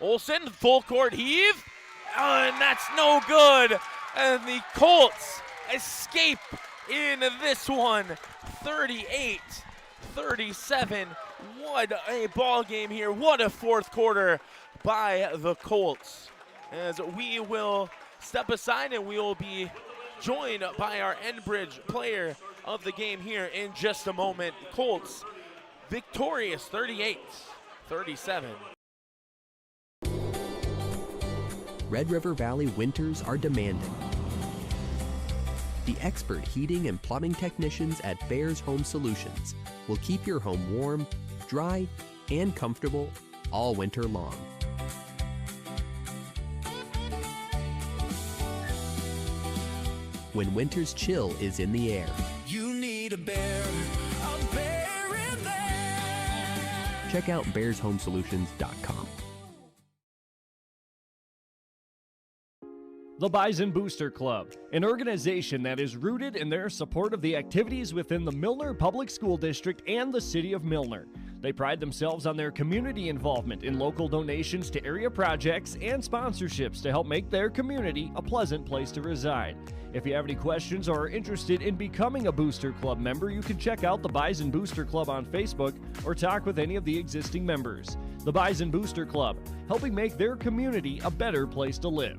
[SPEAKER 2] Olsen, full court heave. And that's no good. And the Colts escape in this one. 38-37. What a ball game here. What a fourth quarter by the Colts. As we will step aside and we will be joined by our Enbridge player of the game here in just a moment. Colts victorious 38-37.
[SPEAKER 17] Red River Valley winters are demanding. The expert heating and plumbing technicians at Bears Home Solutions will keep your home warm, dry, and comfortable all winter long. When winter's chill is in the air,
[SPEAKER 18] You need a bear in there.
[SPEAKER 17] check out bearshomesolutions.com.
[SPEAKER 19] The Bison Booster Club, an organization that is rooted in their support of the activities within the Milner Public School District and the City of Milner. They pride themselves on their community involvement in local donations to area projects and sponsorships to help make their community a pleasant place to reside. If you have any questions or are interested in becoming a Booster Club member, you can check out the Bison Booster Club on Facebook or talk with any of the existing members. The Bison Booster Club, helping make their community a better place to live.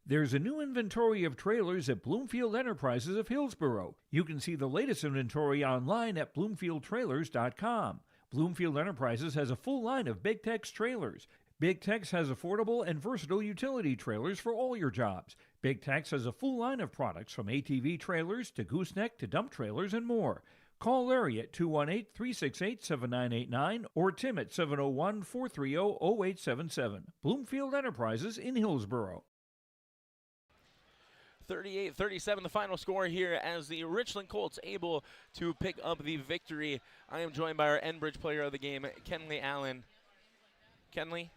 [SPEAKER 7] There's a new inventory of trailers at Bloomfield Enterprises of Hillsborough. You can see the latest inventory online at bloomfieldtrailers.com. Bloomfield Enterprises has a full line of Big Tex trailers. Big Tex has affordable and versatile utility trailers for all your jobs. Big Tex has a full line of products from ATV trailers to gooseneck to dump trailers and more. Call Larry at 218-368-7989 or Tim at 701-430-0877. Bloomfield Enterprises in Hillsborough.
[SPEAKER 2] 38-37 the final score here as the Richland Colts able to pick up the victory. I am joined by our Enbridge player of the game, Kenley Allen. Kenley,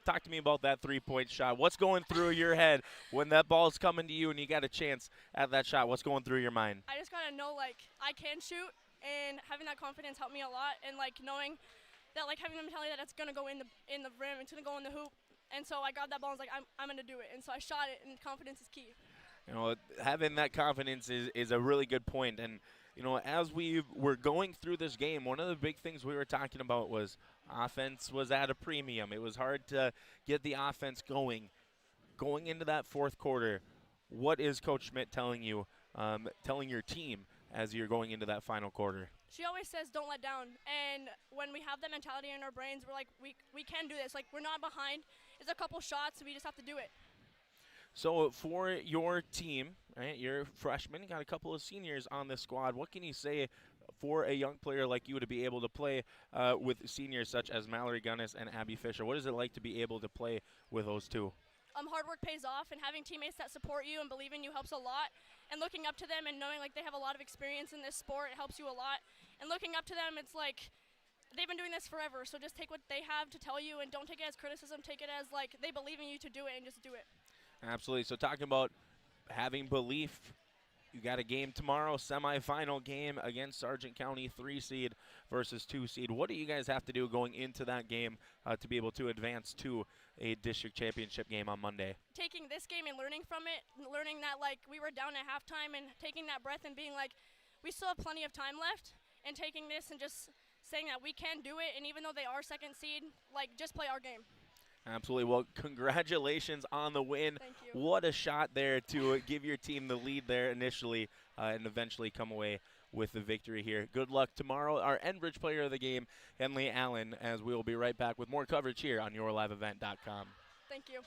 [SPEAKER 2] talk to me about that three-point shot. What's going through your head when that ball's coming to you and you got a chance at that shot? What's going through your mind?
[SPEAKER 8] I just gotta know, like, I can shoot, and having that confidence helped me a lot, and like knowing that, like, having the mentality that it's gonna go in the rim, it's gonna go in the hoop. And so I grabbed that ball and was like, I'm going to do it. And so I shot it, and confidence is key.
[SPEAKER 2] You know, having that confidence is a really good point. And, you know, as we were going through this game, one of the big things we were talking about was offense was at a premium. It was hard to get the offense going. Going into that fourth quarter, what is Coach Schmidt telling you, telling your team as you're going into that final quarter?
[SPEAKER 8] She always says don't let down. And when we have that mentality in our brains, we're like, we can do this. Like, we're not behind. It's a couple shots, we just have to do it.
[SPEAKER 2] So for your team, right, you're a freshman, you got a couple of seniors on this squad. What can you say for a young player like you to be able to play with seniors such as Mallory Gunnis and Abby Fisher? What is it like to be able to play with those two?
[SPEAKER 8] Hard work pays off, and having teammates that support you and believe in you helps a lot. And looking up to them and knowing like they have a lot of experience in this sport, it helps you a lot. And looking up to them, it's like they've been doing this forever, so just take what they have to tell you and don't take it as criticism. Take it as like they believe in you to do it, and just do it.
[SPEAKER 2] Absolutely. So talking about having belief, you got a game tomorrow, semifinal game against Sargent County, 3-seed versus 2-seed. What do you guys have to do going into that game to be able to advance to a district championship game on Monday?
[SPEAKER 8] Taking this game and learning from it, learning that like we were down at halftime and taking that breath and being like, we still have plenty of time left, and taking this and just saying that we can do it, and even though they are second seed, like, just play our game.
[SPEAKER 2] Absolutely. Well, congratulations on the win.
[SPEAKER 8] Thank you.
[SPEAKER 2] What a shot there to give your team the lead there initially and eventually come away with the victory here. Good luck tomorrow. Our Enbridge player of the game, Henley Allen, as we will be right back with more coverage here on YourLiveEvent.com.
[SPEAKER 8] Thank you.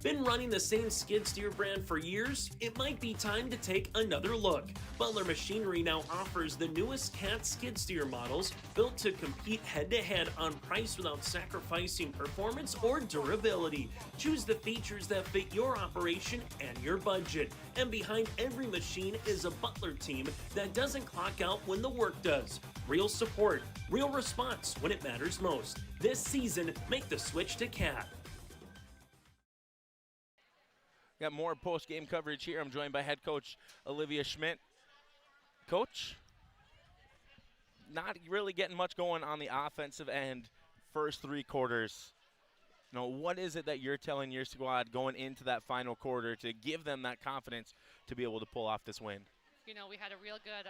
[SPEAKER 20] Been running the same skid steer brand for years? It might be time to take another look. Butler Machinery now offers the newest Cat skid steer models built to compete head-to-head on price without sacrificing performance or durability. Choose the features that fit your operation and your budget. And behind every machine is a Butler team that doesn't clock out when the work does. Real support, real response when it matters most. This season, make the switch to Cat.
[SPEAKER 2] Got more post-game coverage here. I'm joined by head coach Olivia Schmidt. Coach, not really getting much going on the offensive end first three quarters. You know, what is it that you're telling your squad going into that final quarter to give them that confidence to be able to pull off this win?
[SPEAKER 21] You know, we had a real good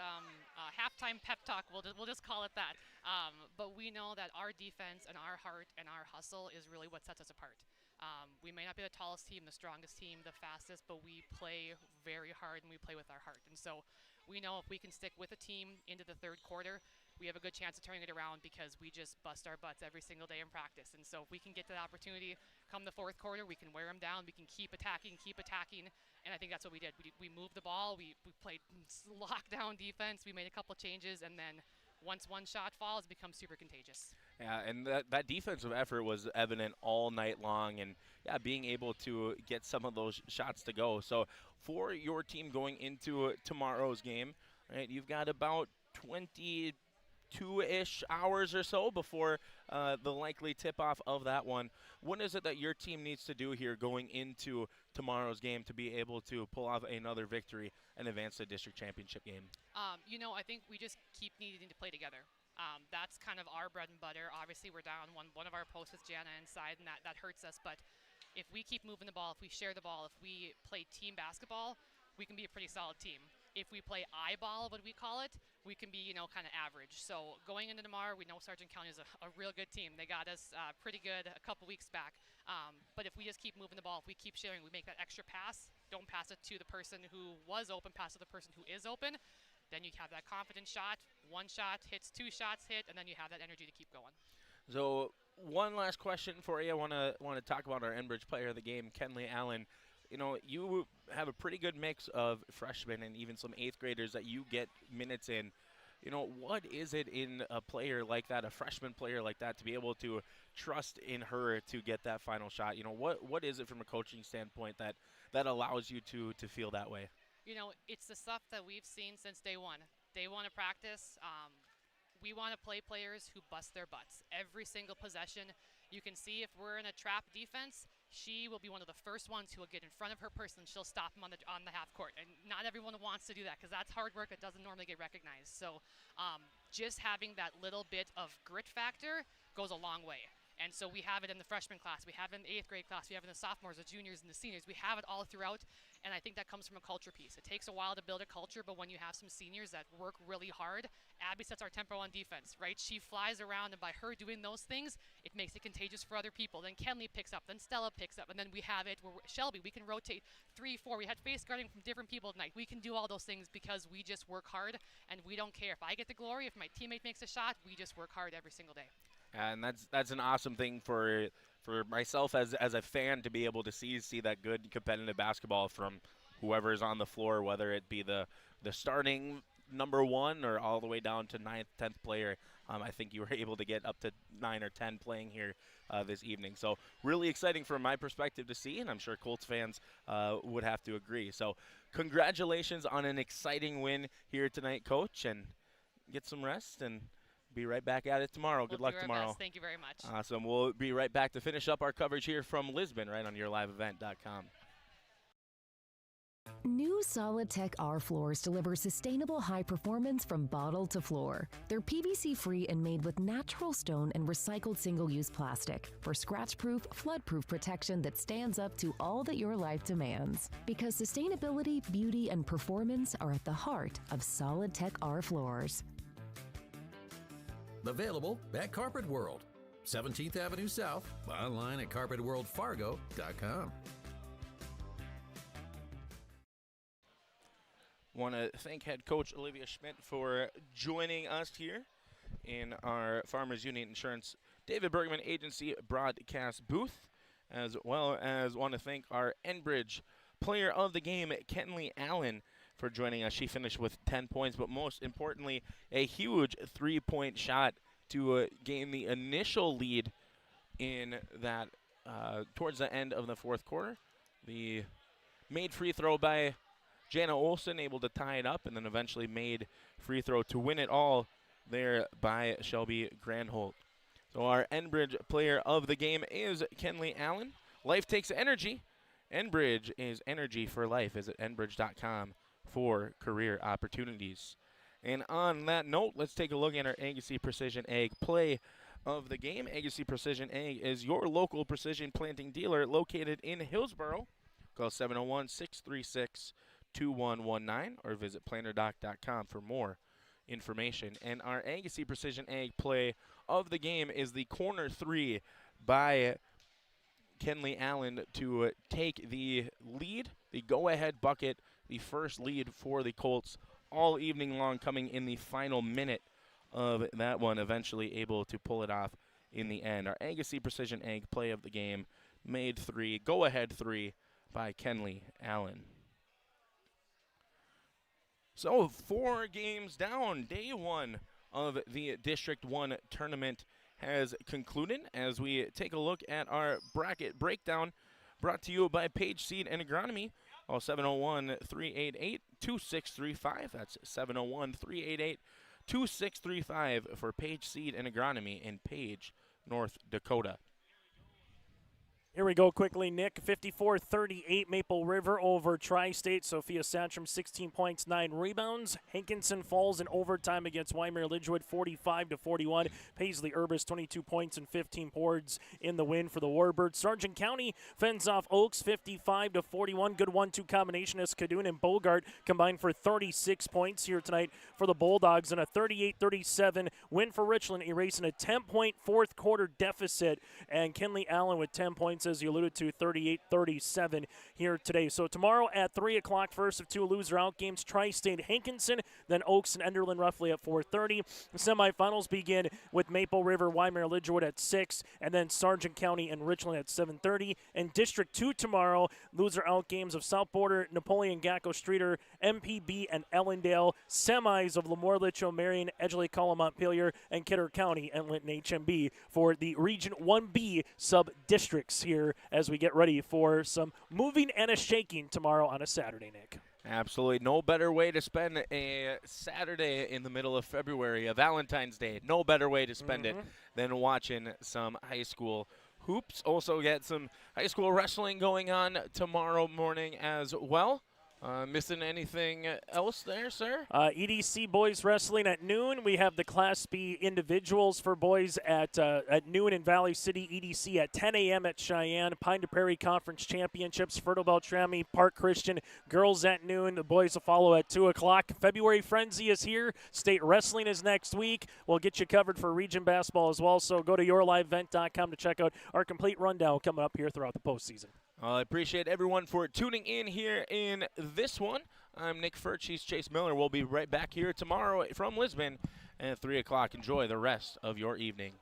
[SPEAKER 21] halftime pep talk. We'll just call it that. But we know that our defense and our heart and our hustle is really what sets us apart. We may not be the tallest team, the strongest team, the fastest, but we play very hard and we play with our heart. And so we know if we can stick with a team into the third quarter, we have a good chance of turning it around because we just bust our butts every single day in practice. And so if we can get to the opportunity come the fourth quarter, we can wear them down, we can keep attacking. And I think that's what we did. We moved the ball, we played lockdown defense, we made a couple changes, and then once one shot falls, it becomes super contagious.
[SPEAKER 2] Yeah, and that defensive effort was evident all night long, and yeah, being able to get some of those shots to go. So for your team going into tomorrow's game, right, you've got about 22-ish hours or so before the likely tip-off of that one. What is it that your team needs to do here going into tomorrow's game to be able to pull off another victory and advance the district championship game?
[SPEAKER 21] You know, I think we just keep needing to play together. That's kind of our bread and butter. Obviously, we're down one of our posts with Jana inside, and that hurts us. But if we keep moving the ball, if we share the ball, if we play team basketball, we can be a pretty solid team. If we play eyeball, what we call it, we can be, kind of average. So going into tomorrow, we know Sargent County is a real good team. They got us pretty good a couple weeks back. But if we just keep moving the ball, if we keep sharing, we make that extra pass, don't pass it to the person who was open, pass it to the person who is open, then you have that confident shot. One shot hits, two shots hit, and then you have that energy to keep going.
[SPEAKER 2] So one last question for you. I want to talk about our Enbridge player of the game, Kenley Allen. You have a pretty good mix of freshmen and even some 8th graders that you get minutes in. What is it in a player like that, a freshman player like that, to be able to trust in her to get that final shot? What is it from a coaching standpoint that allows you to feel that way?
[SPEAKER 21] It's the stuff that we've seen since day one. Day one of practice, we want to play players who bust their butts. Every single possession, you can see if we're in a trap defense, she will be one of the first ones who will get in front of her person. She'll stop him on the half court. And not everyone wants to do that because that's hard work that doesn't normally get recognized. So just having that little bit of grit factor goes a long way. And so we have it in the freshman class. We have it in the 8th grade class. We have it in the sophomores, the juniors, and the seniors. We have it all throughout. And I think that comes from a culture piece. It takes a while to build a culture, but when you have some seniors that work really hard, Abby sets our tempo on defense, right? She flies around, and by her doing those things, it makes it contagious for other people. Then Kenley picks up, then Stella picks up, and then we have it where Shelby, we can rotate 3, 4. We had face guarding from different people tonight. We can do all those things because we just work hard, and we don't care. If I get the glory, if my teammate makes a shot, we just work hard every single day.
[SPEAKER 2] And that's an awesome thing for myself as a fan to be able to see that good competitive basketball from whoever is on the floor, whether it be the starting number 1 or all the way down to 9th, 10th player. I think you were able to get up to 9 or 10 playing here this evening. So really exciting from my perspective to see, and I'm sure Colts fans would have to agree. So congratulations on an exciting win here tonight, Coach, and get some rest and be right back at it tomorrow. Good luck tomorrow.
[SPEAKER 21] Best. Thank you very much.
[SPEAKER 2] Awesome. We'll be right back to finish up our coverage here from Lisbon, right on yourliveevent.com.
[SPEAKER 3] New Solid Tech R floors deliver sustainable high performance from bottle to floor. They're PVC-free and made with natural stone and recycled single-use plastic for scratch-proof, flood-proof protection that stands up to all that your life demands. Because sustainability, beauty, and performance are at the heart of Solid Tech R floors.
[SPEAKER 4] Available at Carpet World, 17th Avenue South, online at carpetworldfargo.com.
[SPEAKER 2] Want to thank head coach Olivia Schmidt for joining us here in our Farmers Union Insurance David Bergman Agency broadcast booth, as well as want to thank our Enbridge player of the game, Kenley Allen, for joining us. She finished with 10 points, but most importantly, a huge 3-point shot to gain the initial lead in that towards the end of the 4th quarter. The made free throw by Jana Olsen, able to tie it up, and then eventually made free throw to win it all there by Shelby Granholt. So our Enbridge player of the game is Kenley Allen. Life takes energy. Enbridge is energy for life. Visit enbridge.com for career opportunities. And on that note, let's take a look at our Agassiz Precision Ag play of the game. Agassiz Precision Ag is your local precision planting dealer located in Hillsboro. Call 701-636-2119 or visit planterdoc.com for more information. And our Agassiz Precision Ag play of the game is the corner 3 by Kenley Allen to take the lead, the go-ahead bucket, the first lead for the Colts all evening long, coming in the final minute of that one, eventually able to pull it off in the end. Our Agassiz Precision Ag play of the game, made 3, go-ahead 3 by Kenley Allen. So 4 games down, day 1 of the District 1 tournament has concluded as we take a look at our bracket breakdown brought to you by Page Seed and Agronomy. 701-388-2635. That's 701-388-2635 for Page Seed and Agronomy in Page, North Dakota.
[SPEAKER 12] Here we go quickly, Nick. 54-38 Maple River over Tri-State. Sophia Sachem, 16 points, 9 rebounds. Hankinson falls in overtime against Wymer Lidgewood, 45-41. Paisley Urbis, 22 points and 15 boards in the win for the Warbirds. Sargent County fends off Oaks, 55-41. Good 1-2 combination as Cadoon and Bogart combined for 36 points here tonight for the Bulldogs. And a 38-37 win for Richland, erasing a 10-point fourth quarter deficit. And Kinley Allen with 10 points, as you alluded to, 38-37 here today. So tomorrow at 3 o'clock, first of two loser-out games, Tri-State Hankinson, then Oaks and Enderlin roughly at 4:30. The semifinals begin with Maple River, Wymer Lidgewood at 6, and then Sargent County and Richland at 7:30. And District 2 tomorrow, loser-out games of South Border, Napoleon, Gacko, Streeter, MPB, and Ellendale. Semis of Lemoore, Litchfield, Marion, Edgeley, Colum, Montpelier, and Kidder County and Linton HMB for the Region 1B sub-districts here as we get ready for some moving and a shaking tomorrow on a Saturday, Nick.
[SPEAKER 2] Absolutely. No better way to spend a Saturday in the middle of February, a Valentine's Day. No better way to spend it than watching some high school hoops. Also get some high school wrestling going on tomorrow morning as well. Missing anything else there, sir?
[SPEAKER 12] EDC boys wrestling at noon. We have the Class B individuals for boys at noon in Valley City. EDC at 10 a.m. at Cheyenne. Pine to Prairie Conference Championships. Fertile Beltrami, Park Christian. Girls at noon. The boys will follow at 2 o'clock. February Frenzy is here. State Wrestling is next week. We'll get you covered for region basketball as well. So go to yourlivevent.com to check out our complete rundown coming up here throughout the postseason.
[SPEAKER 2] I appreciate everyone for tuning in here in this one. I'm Nick Furch. He's Chase Miller. We'll be right back here tomorrow from Lisbon at 3 o'clock. Enjoy the rest of your evening.